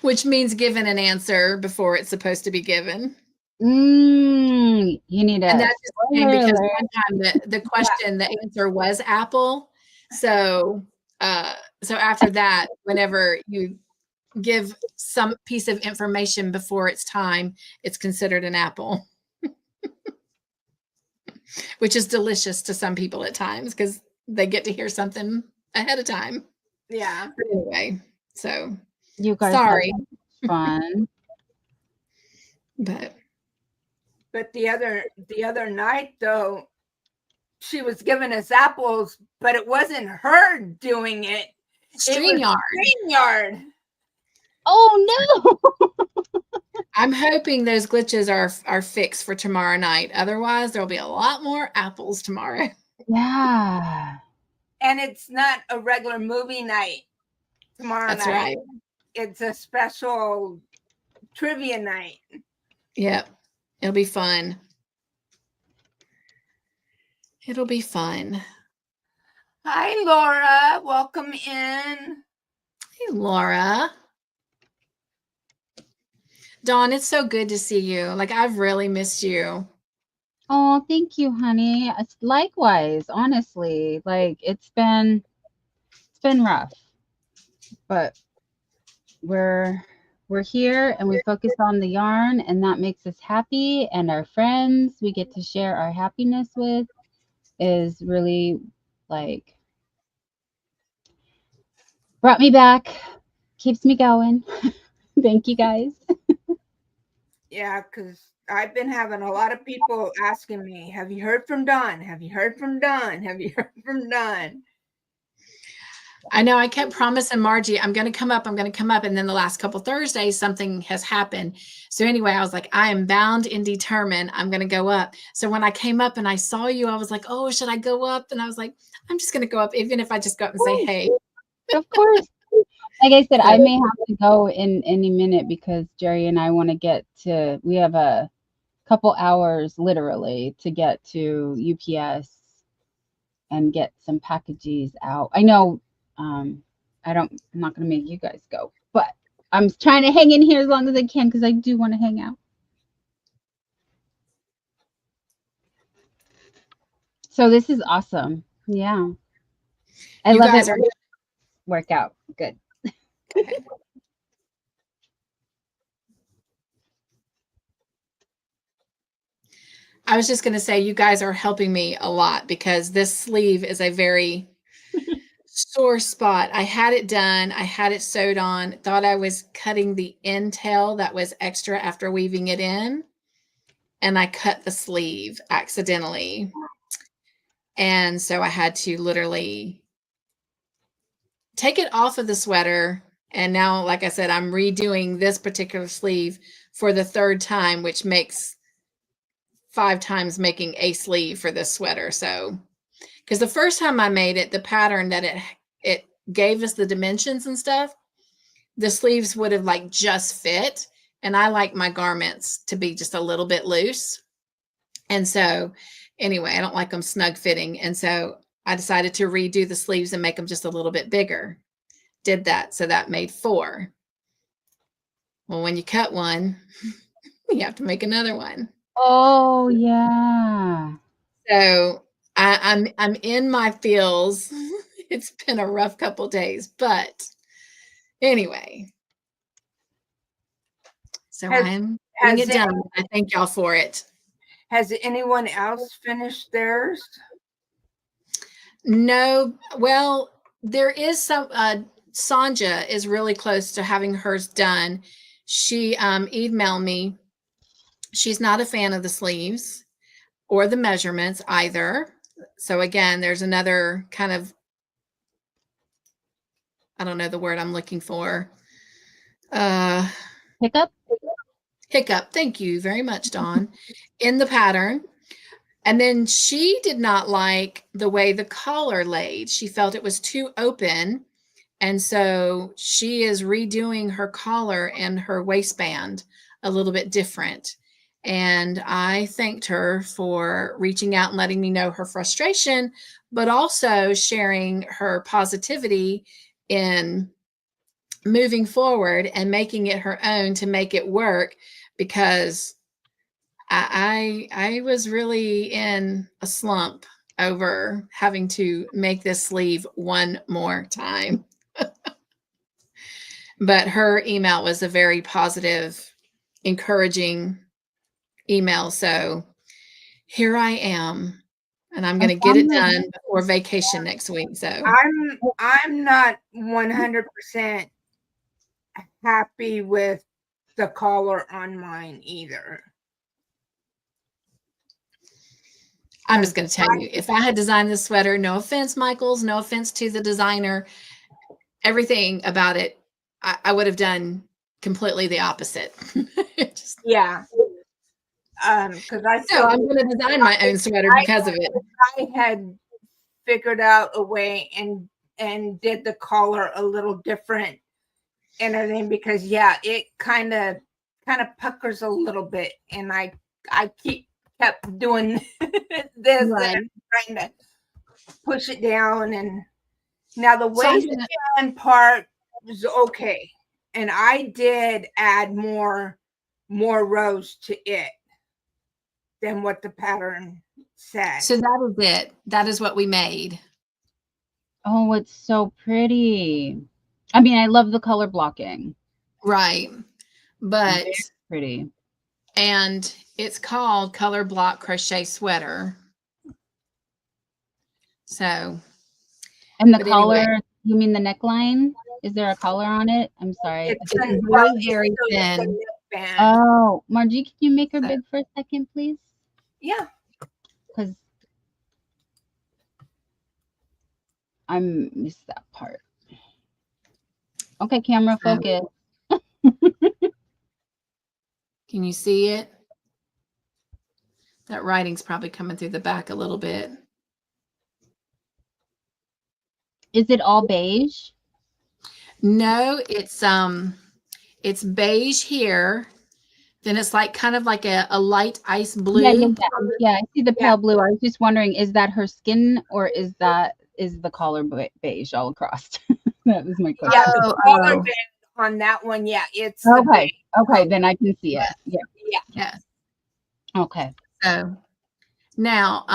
Which means giving an answer before it's supposed to be given. you need And a that's just because one time the question, the answer was apple. So after that, whenever you give some piece of information before it's time, it's considered an apple. Which is delicious to some people at times because they get to hear something ahead of time. Yeah. But anyway, so you guys sorry. have fun. But the other night though, she was giving us apples, but it wasn't her doing it. StreamYard. StreamYard. Oh no. I'm hoping those glitches are fixed for tomorrow night. Otherwise, there'll be a lot more apples tomorrow. Yeah. And it's not a regular movie night tomorrow That's night. right. It's a special trivia night. Yep. It'll be fun. It'll be fun. Hi, Laura. Welcome in. Hey, Laura. Dawn, it's so good to see you. Like, I've really missed you. Oh, thank you, honey. It's likewise, honestly. Like it's been rough. But we're we're here and we focus on the yarn, and that makes us happy. And our friends we get to share our happiness with is really like brought me back, keeps me going. Thank you guys. Yeah, because I've been having a lot of people asking me, have you heard from Dawn? Have you heard from Dawn? Have you heard from Dawn? I know I kept promising Margie, I'm going to come up. I'm going to come up. And then the last couple Thursdays, something has happened. So anyway, I was like, I am bound and determined. I'm going to go up. So when I came up and I saw you, I was like, oh, should I go up? And I was like, I'm just going to go up, even if I just go up and say, hey. Of course. Like I said, So- I may have to go in any minute because Jerry and I want to get to, we have a couple hours literally to get to UPS and get some packages out. I know I'm not going to make you guys go, but I'm trying to hang in here as long as I can because I do want to hang out. So this is awesome. Yeah. I You love guys it. are Workout. Good. I was just going to say, you guys are helping me a lot because this sleeve is a very sore spot. I had it done. I had it sewed on, thought I was cutting the end tail that was extra after weaving it in. And I cut the sleeve accidentally. And so I had to literally take it off of the sweater. And now, like I said, I'm redoing this particular sleeve for the third time, which makes 5 times making a sleeve for this sweater. So, because the first time I made it, the pattern that it gave us the dimensions and stuff, the sleeves would have like just fit. And I like my garments to be just a little bit loose. And so anyway, I don't like them snug fitting. And so I decided to redo the sleeves and make them just a little bit bigger. Did that. So that made 4. Well, when you cut one, you have to make another one. Oh yeah. So I'm in my feels. It's been a rough couple days, but anyway. So I'm getting it done. I thank y'all for it. Has anyone else finished theirs? No, well, there is some Sanja is really close to having hers done. She emailed me. She's not a fan of the sleeves or the measurements either. So again, there's another kind of, I don't know the word I'm looking for. Hiccup. Hiccup. Thank you very much, Dawn. In the pattern. And then she did not like the way the collar laid. She felt it was too open. And so she is redoing her collar and her waistband a little bit different. And I thanked her for reaching out and letting me know her frustration, but also sharing her positivity in moving forward and making it her own to make it work, because I was really in a slump over having to make this sleeve one more time. But her email was a very positive, encouraging email. So here I am, and I'm going to get it done before vacation next week. So I'm not 100% happy with the collar on mine either. I'm just going to tell you, if I had designed this sweater, no offense, Michaels, no offense to the designer, everything about it, I would have done completely the opposite. Just, Yeah. Because I so I'm going to design my own sweater because of it. I had figured out a way and did the collar a little different and everything, because yeah, it kind of puckers a little bit, and I kept doing this Right. and trying to push it down, and now the So I'm waistband part was okay, and I did add more rows to it than what the pattern said. So that is it. That is what we made. Oh, it's so pretty. I mean, I love the color blocking. Right. but Pretty. and it's called Color Block Crochet Sweater. So, And the but collar, anyway, you mean the neckline? Is there a collar on it? I'm sorry. It's it's an, very, it's very still just a thin. neckband. Oh, Margie, can you make her big for a second, please? Yeah. Because I missed that part. Okay, camera focus. Can you see it? That writing's probably coming through the back a little bit. Is it all beige? No, it's beige here. Then it's like kind of like a light ice blue. Yeah, I see the pale blue. I was just wondering, is that her skin or is the collar beige all across? That was my question. Yeah, the collar oh. band on that one, yeah, it's the Okay. beige. Okay, then I can see it. Yes. Yeah. Yes. Okay. So now,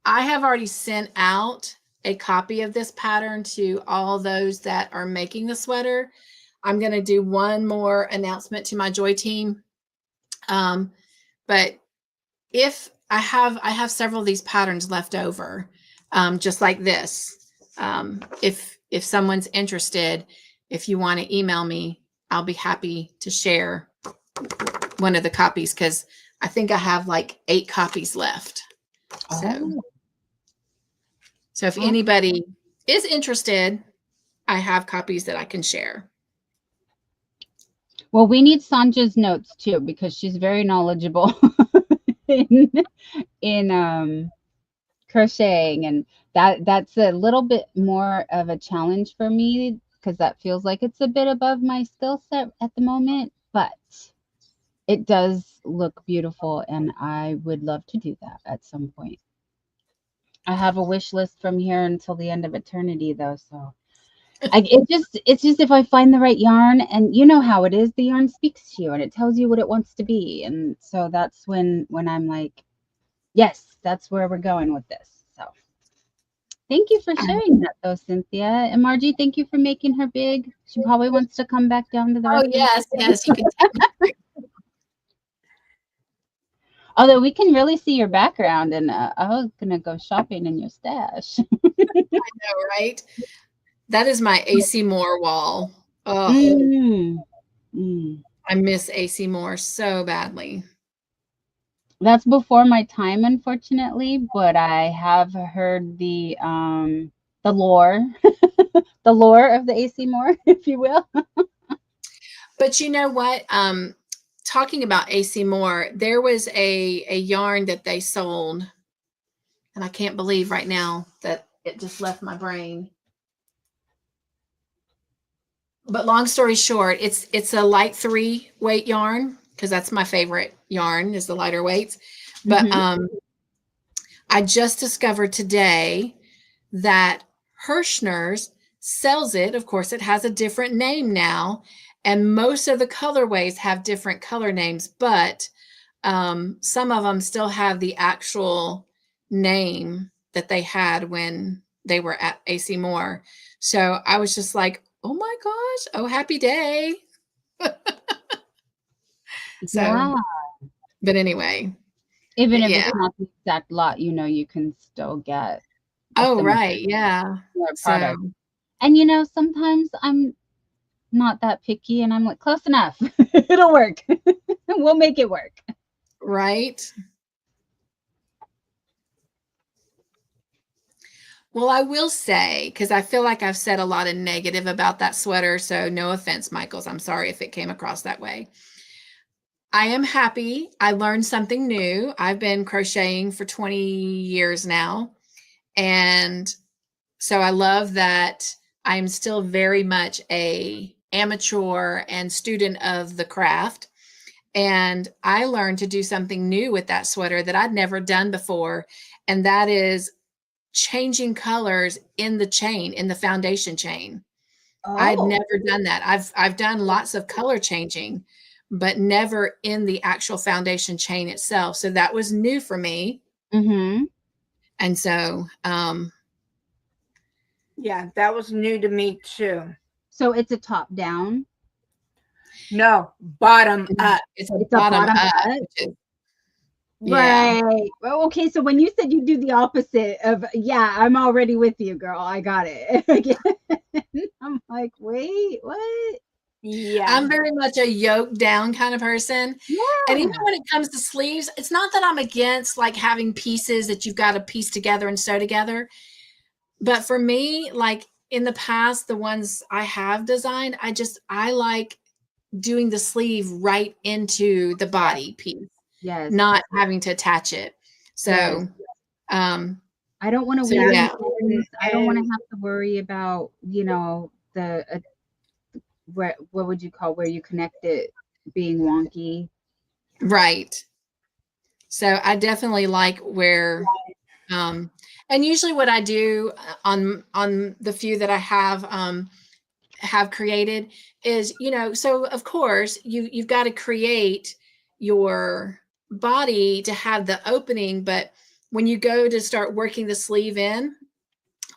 I have already sent out a copy of this pattern to all those that are making the sweater. I'm going to do one more announcement to my Joy team. But if I have several of these patterns left over, just like this. If someone's interested, if you want to email me, I'll be happy to share one of the copies because I think I have like 8 copies left. So if anybody is interested, I have copies that I can share. Well, we need Sanja's notes too because she's very knowledgeable in crocheting, and that's a little bit more of a challenge for me because that feels like it's a bit above my skill set at the moment, but it does look beautiful and I would love to do that at some point. I have a wish list from here until the end of eternity though, so it's just if I find the right yarn, and you know how it is, the yarn speaks to you and it tells you what it wants to be, and so that's when I'm like, yes, that's where we're going with this. So thank you for sharing that though, Cynthia. And Margie, thank you for making her big. She probably wants to come back down to the Oh yes, yes, you can take me. Although we can really see your background, and I was gonna go shopping in your stash. I know, right? That is my AC Moore wall. Oh, I miss AC Moore so badly. That's before my time, unfortunately, but I have heard the lore, the lore of the AC Moore, if you will. But you know what? Talking about AC Moore, there was a yarn that they sold, and I can't believe right now that it just left my brain. But long story short, it's a light 3 weight yarn because that's my favorite yarn is the lighter weights. But I just discovered today that Hirschner's sells it. Of course, it has a different name now, and most of the colorways have different color names, but some of them still have the actual name that they had when they were at AC Moore. So I was just like, oh my gosh, oh happy day. So, Yeah. but anyway. Even if Yeah. it's not the exact lot, you know, you can still get. Oh, right. Yeah. Product. So, And you know, sometimes I'm not that picky, and I'm like, close enough. It'll work. We'll make it work. right. Well, I will say, because I feel like I've said a lot of negative about that sweater. So no offense, Michaels. I'm sorry if it came across that way. I am happy. I learned something new. I've been crocheting for 20 years now. And so I love that I'm still very much a amateur and student of the craft. And I learned to do something new with that sweater that I'd never done before. And that is changing colors in the chain, in the foundation chain. I'd never done that. I've done lots of color changing, but never in the actual foundation chain itself. So that was new for me. And so, yeah, that was new to me too. So it's a top down. No, bottom up. It's a It's a bottom bottom up. up. Which is, yeah. Right. Well, okay. So when you said you do the opposite of, yeah, I'm already with you, girl. I got it. I'm like, wait, what? Yeah. I'm very much a yoke down kind of person. And even Yeah. when it comes to sleeves, it's not that I'm against like having pieces that you've got to piece together and sew together. But for me, like in the past, the ones I have designed, I like doing the sleeve right into the body piece, Yes. not having to attach it. So, Yes. I don't want to so wear yeah, things. I don't want to And have to worry about, the what would you call where you connect it being wonky. right. So I definitely like where, and usually what I do on the few that I have created is, so of course you've got to create your body to have the opening, but when you go to start working the sleeve in,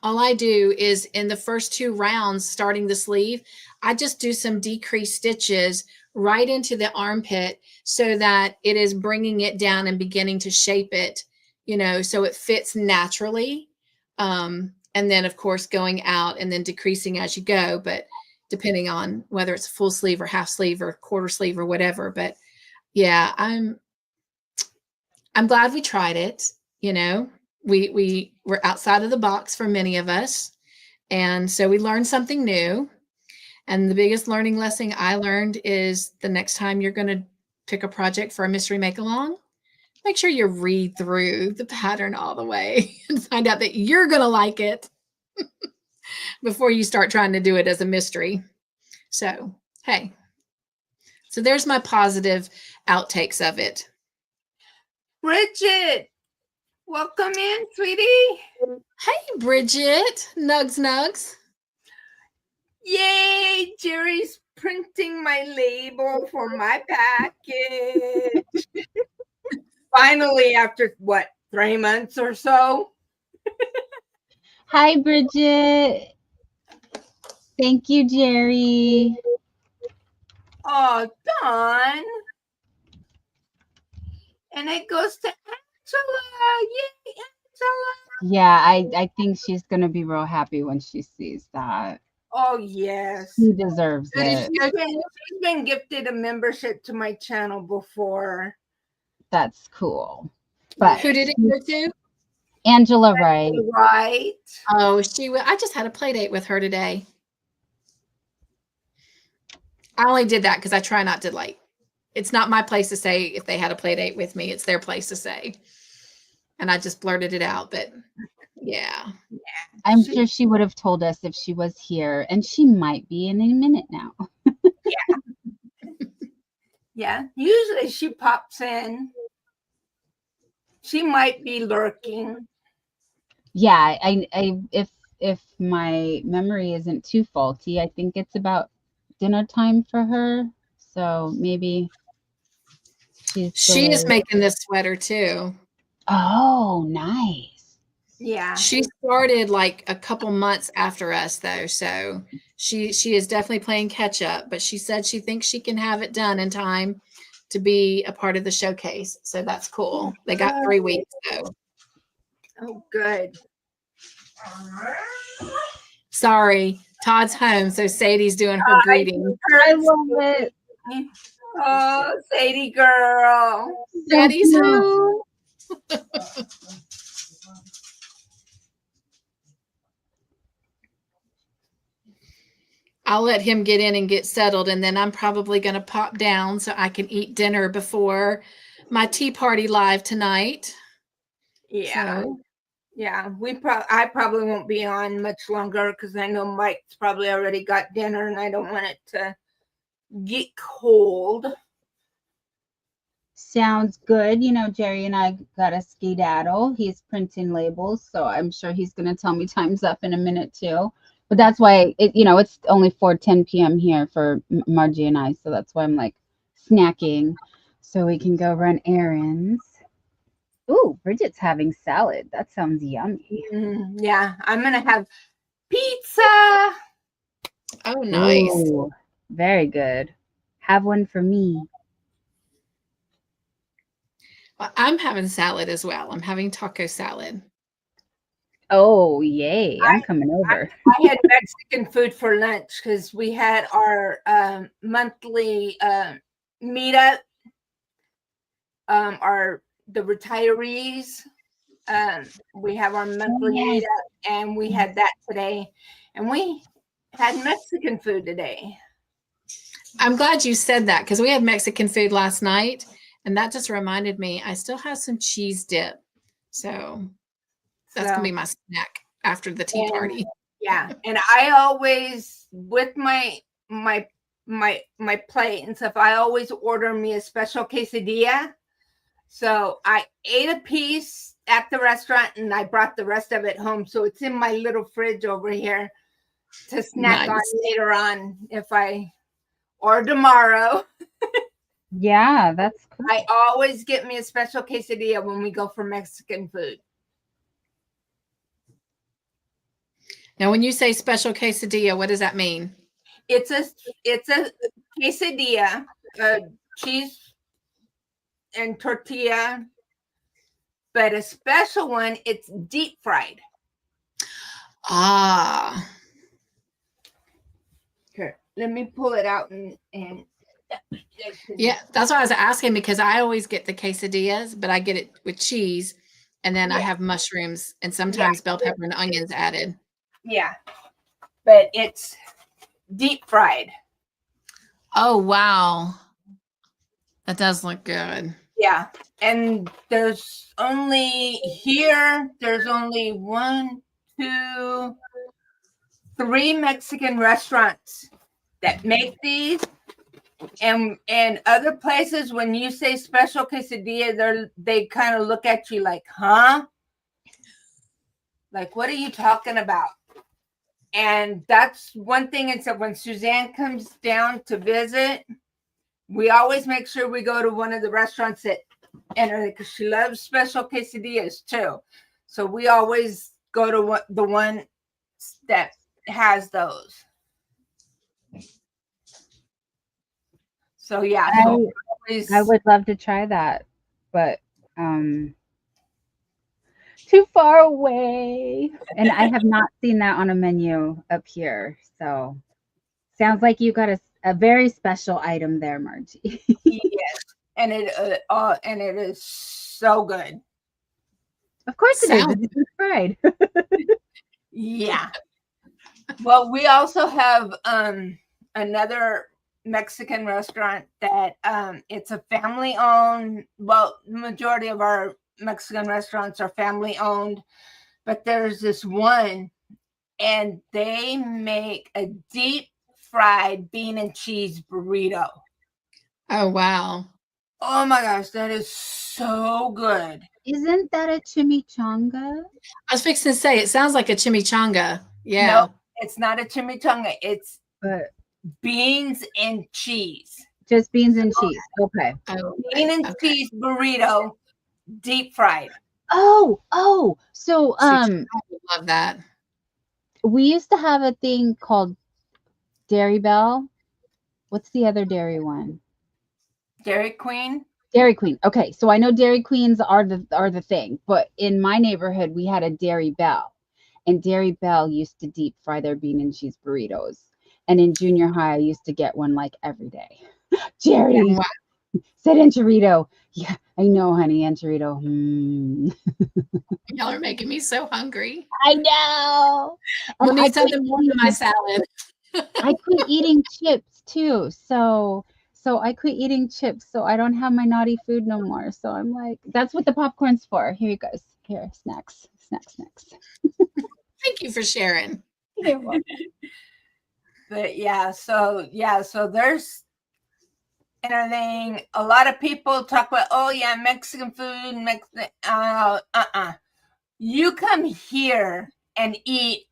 all I do is in the first 2 rounds starting the sleeve, I just do some decreased stitches right into the armpit so that it is bringing it down and beginning to shape it, so it fits naturally. And then of course going out and then decreasing as you go, but depending on whether it's full sleeve or half sleeve or quarter sleeve or whatever. But yeah, I'm glad we tried it. We were outside of the box for many of us, and so we learned something new. And the biggest learning lesson I learned is the next time you're going to pick a project for a mystery make along, make sure you read through the pattern all the way and find out that you're going to like it before you start trying to do it as a mystery. So, hey, so there's my positive outtakes of it. Bridget, welcome in, sweetie. Hey, Bridget, nugs. Yay, Jerry's printing my label for my package. Finally, after what, 3 months or so? Hi, Bridget. Thank you, Jerry. Oh, done. And it goes to Angela. Yay, Angela. Yeah, I think she's gonna be real happy when she sees that. Oh, yes. She deserves Who did it. you go to? She's been gifted a membership to my channel before. That's cool. But Who did it go to? Angela Wright. Right. Oh, I just had a play date with her today. I only did that because I try not to it's not my place to say if they had a play date with me. It's their place to say. And I just blurted it out. But yeah. I'm sure she would have told us if she was here, and she might be in a minute now. Yeah. Usually she pops in. She might be lurking. Yeah, if my memory isn't too faulty, I think it's about dinner time for her. So maybe she's She is making this sweater too. Oh, nice. Yeah. She started like a couple months after us though. So she is definitely playing catch up, but she said she thinks she can have it done in time to be a part of the showcase. So that's cool. They got 3 weeks though. Oh, good. Sorry, Todd's home, so Sadie's doing her greeting. I love it. Oh, Sadie girl. Daddy's home. I'll let him get in and get settled, and then I'm probably going to pop down so I can eat dinner before my tea party live tonight. Yeah. So, Yeah. I probably won't be on much longer because I know Mike's probably already got dinner and I don't want it to get cold. Sounds good. Jerry and I got a skedaddle. He's printing labels, so I'm sure he's going to tell me time's up in a minute too. But that's why it's only 4:10 p.m. here for Margie and I, so that's why I'm like snacking so we can go run errands. Ooh, Bridget's having salad. That sounds yummy. Yeah, I'm gonna have pizza. oh, nice. Ooh, very good. Have one for me. Well, I'm having salad as well. I'm having taco salad. Oh, yay. I'm coming over. I had Mexican food for lunch because we had our monthly meetup. The retirees. We have our monthly yes. meetup, and we had that today, and we had Mexican food today. I'm glad you said that because we had Mexican food last night, and that just reminded me I still have some cheese dip. So that's So, gonna be my snack after the tea and party. yeah, and I always with my plate and stuff. I always order me a special quesadilla. So I ate a piece at the restaurant, and I brought the rest of it home. So it's in my little fridge over here to snack on Nice. later on or tomorrow. Yeah, that's cool. I always get me a special quesadilla when we go for Mexican food. Now, when you say special quesadilla, what does that mean? It's a quesadilla, cheese and tortilla, but a special one. It's deep fried. Ah, Here, let me pull it out and yeah, that's why I was asking because I always get the quesadillas, but I get it with cheese, and then I have mushrooms and sometimes bell pepper and onions added. yeah, but it's deep fried. Oh, wow. That does look good. Yeah, and there's only 1, 2, 3 Mexican restaurants that make these. And other places, when you say special quesadilla, they kind of look at you like, huh? Like, what are you talking about? And that's one thing. And so when Suzanne comes down to visit, we always make sure we go to one of the restaurants that enter because she loves special quesadillas too. So we always go to the one that has those. So yeah, I would love to try that, but too far away. And I have not seen that on a menu up here. So sounds like you got a very special item there, Margie. yes, and it is so good. Of course it is. Sounds It's deep fried. Yeah. Well, we also have another Mexican restaurant that it's a family owned. Well, the majority of our Mexican restaurants are family owned, but there's this one, and they make a deep fried bean and cheese burrito. Oh, wow. Oh my gosh, that is so good. Isn't that a chimichanga? I was fixing to say, it sounds like a chimichanga. Yeah. No, it's not a chimichanga. It's But beans and cheese. just beans and cheese. Okay. Oh, Bean and okay. cheese burrito, deep fried. Oh. So I would love that. we used to have a thing called Dairy Bell. What's the other dairy one? Dairy Queen. Dairy Queen. Okay, so I know Dairy Queens are the thing, but in my neighborhood we had a Dairy Bell, and Dairy Bell used to deep fry their bean and cheese burritos. And in junior high, I used to get one like every day. Jerry Wow. said enchilito. Yeah, I know, honey, enchilito. Y'all are making me so hungry. I know. We'll And I need quit something more than my salad. I quit eating chips too. So I quit eating chips. So I don't have my naughty food no more. So I'm like, that's what the popcorn's for. Here you guys. Here, snacks. Thank you for sharing. You're welcome. But so there's anything. A lot of people talk about, oh yeah, Mexican food, You come here and eat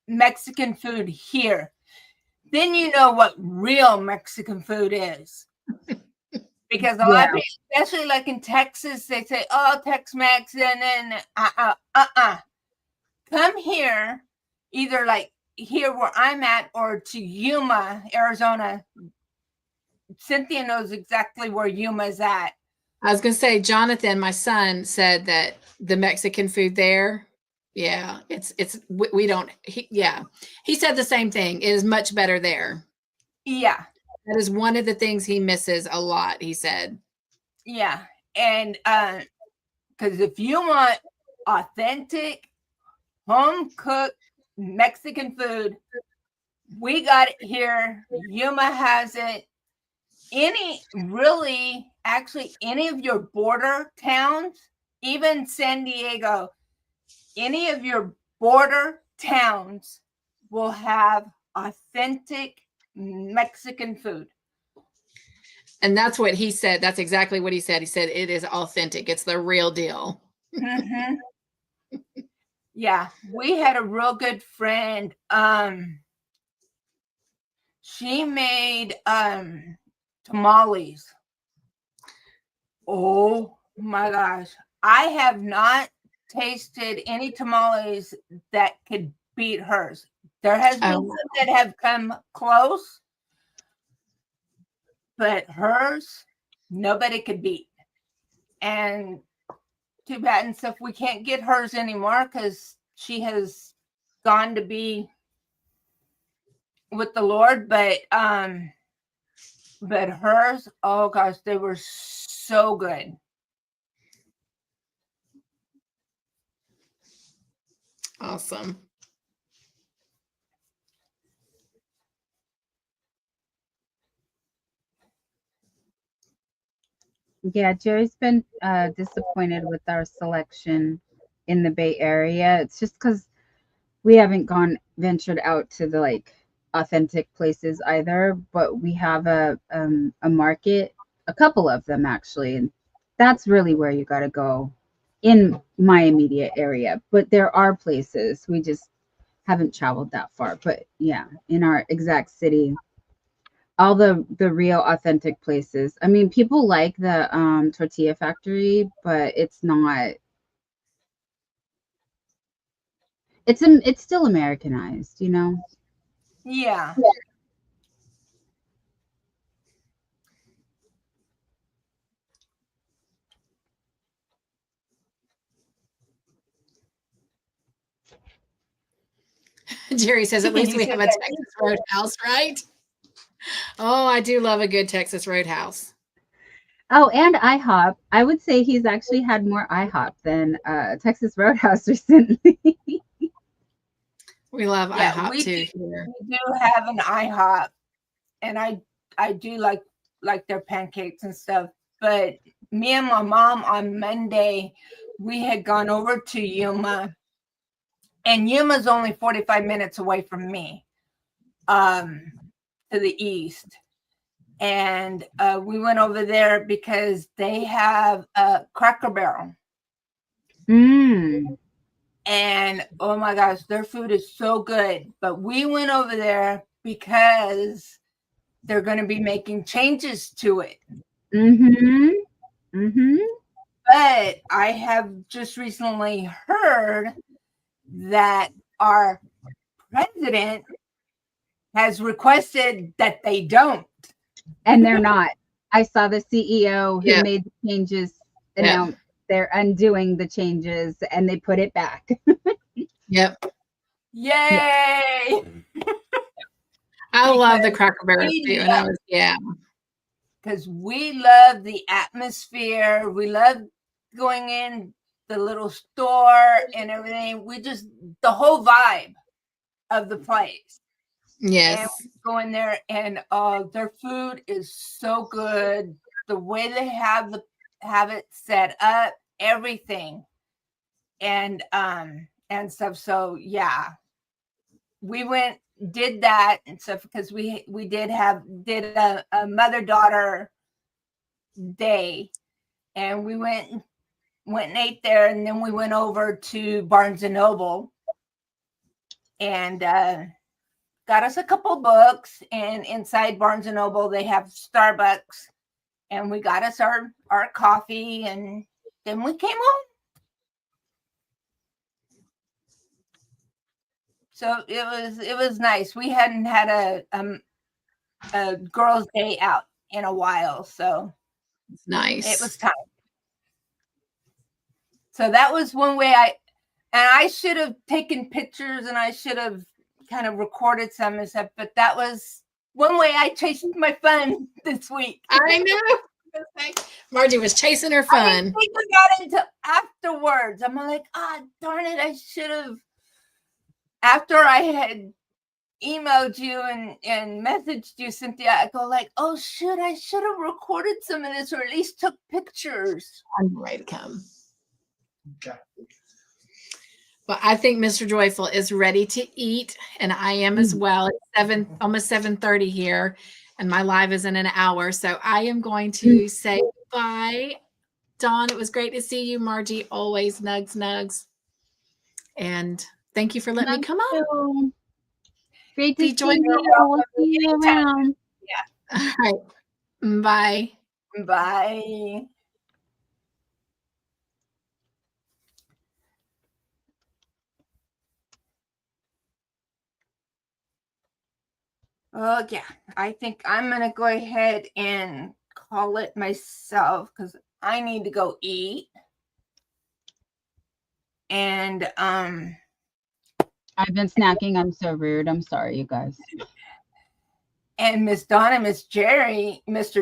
Mexican food here, then you know what real Mexican food is. Because a lot of people, especially like in Texas, they say, oh, Tex-Mex, and then come here, either like here where I'm at or to Yuma, Arizona, Cynthia knows exactly where Yuma's at. I was gonna say, Jonathan, my son, said that the Mexican food there, yeah, we don't. He said the same thing. It is much better there. Yeah, That is one of the things he misses a lot. He said, yeah. And because if you want authentic, home cooked Mexican food, we got it here. Yuma has it. Actually, any of your border towns, even San Diego, any of your border towns will have authentic Mexican food. and that's what he said. That's exactly what he said. He said it is authentic. It's the real deal. Mm-hmm. Yeah, we had a real good friend. She made tamales. Oh my gosh. I have not tasted any tamales that could beat hers. There has been some that have come close, but hers nobody could beat. And too bad and stuff we can't get hers anymore because she has gone to be with the Lord, but hers, oh gosh, they were so good. Awesome. Yeah, Jerry's been disappointed with our selection in the Bay Area. It's just because we haven't ventured out to the like authentic places either. But we have a market, a couple of them actually, and that's really where you got to go in my immediate area. But there are places we just haven't traveled that far. But yeah, in our exact city, all the real authentic places. I mean, people like the tortilla factory, but it's still Americanized, you know. Yeah. Jerry says, at least He we said have a that. Texas Roadhouse, right? Oh, I do love a good Texas Roadhouse. Oh, and IHOP. I would say he's actually had more IHOP than Texas Roadhouse recently. We love Yeah, IHOP we too here. do have an IHOP, and I do like their pancakes and stuff. But me and my mom on Monday, we had gone over to Yuma, and Yuma's only 45 minutes away from me, um, to the east. And we went over there because they have a Cracker Barrel. Mm. And oh my gosh, their food is so good. But we went over there because they're going to be making changes to it. Mm-hmm. Mm-hmm. But I have just recently heard that our president has requested that they don't. And they're not. I saw the CEO who Yeah. made the changes Yeah. announce they're undoing the changes and they put it back. Yep. Yay! I love the Because Cracker Barrel we too. And I was, because we love the atmosphere. We love going in the little store and everything. The whole vibe of the place. And yes. we go in there and their food is so good. The way they have it set up, everything. And stuff. So yeah. We did that and stuff because we did a mother-daughter day, and we went and ate there, and then we went over to Barnes and Noble and got us a couple books. And inside Barnes and Noble they have Starbucks, and we got us our coffee, and then we came home. So it was nice. We hadn't had a girls' day out in a while. So Nice. it was time. So that was one way I should have taken pictures and I should have kind of recorded some and stuff, but that was one way I chased my fun this week. I know. Margie was chasing her I fun. didn't think about it until afterwards. I'm like, darn it, I should have. After I had emailed you and messaged you, Cynthia, I go like, oh shoot, I should have recorded some of this or at least took pictures. I'm ready to come. Okay. Well, I think Mr. Joyful is ready to eat, and I am as well. It's almost 7:30 here, and my live is in an hour. So I am going to say bye. Dawn, it was great to see you. Margie, always nugs. And thank you for letting me come on. Great to Be see joined. you. We'll see you around. Yeah. All right. Bye. Bye. Oh yeah, I think I'm gonna go ahead and call it myself because I need to go eat. And I've been snacking. I'm so rude. I'm sorry, you guys. And Miss Donna, Mr.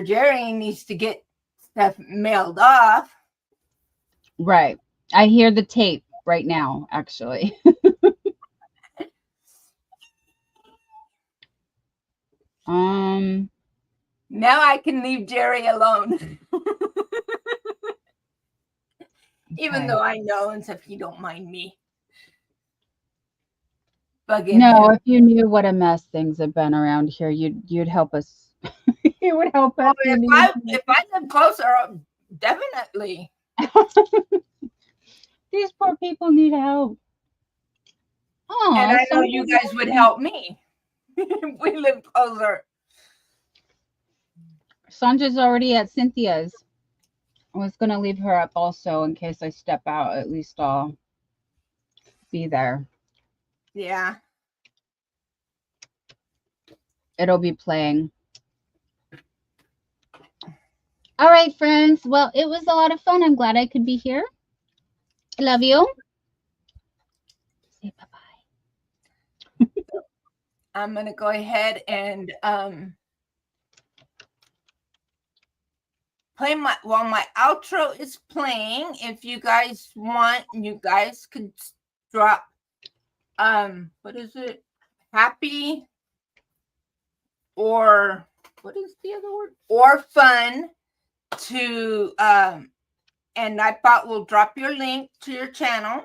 Jerry needs to get stuff mailed off. Right. I hear the tape right now, actually. Now I can leave Jerry alone. Even Okay. though I know and stuff, he don't mind me bugging No, him. if you knew what a mess things have been around here, you'd help us. You would help us. If I live closer, definitely. These poor people need help. Oh, And I know you guys would help me if we live closer. Sandra's already at Cynthia's. I was going to leave her up also in case I step out. At least I'll be there. Yeah. It'll be playing. All right, friends. Well, it was a lot of fun. I'm glad I could be here. I love you. Say bye-bye. I'm going to go ahead and play while my outro is playing. If you guys want, you guys could drop what is it? Happy or what is the other word? Or fun to and I thought we'll drop your link to your channel.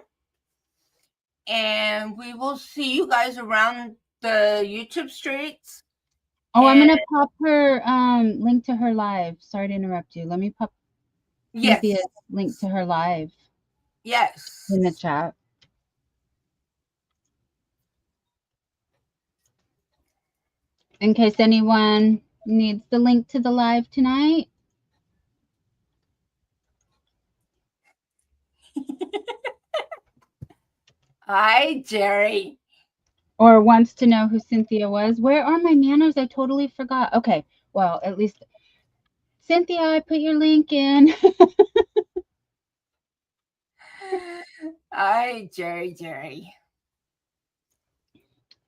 And we will see you guys around the YouTube streets. Oh, I'm gonna pop her link to her live. Sorry to interrupt you. Let me pop Cynthia's link to her live. Yes. In the chat. In case anyone needs the link to the live tonight. Hi, Jerry. Or wants to know who Cynthia was. Where are my manners? I totally forgot. Okay, well, at least Cynthia, I put your link in. Hi, Jerry.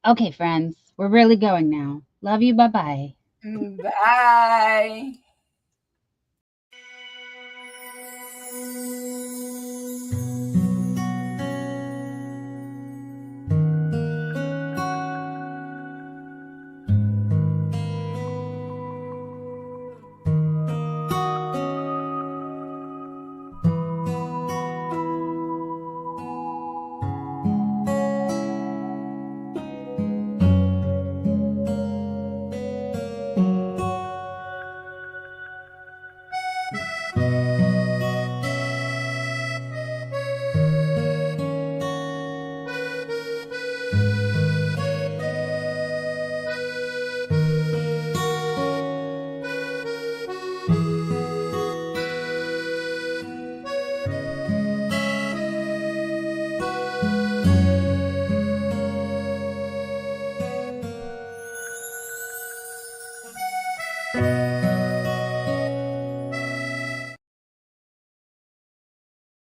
Okay, friends, we're really going now. Love you. Bye-bye. Bye.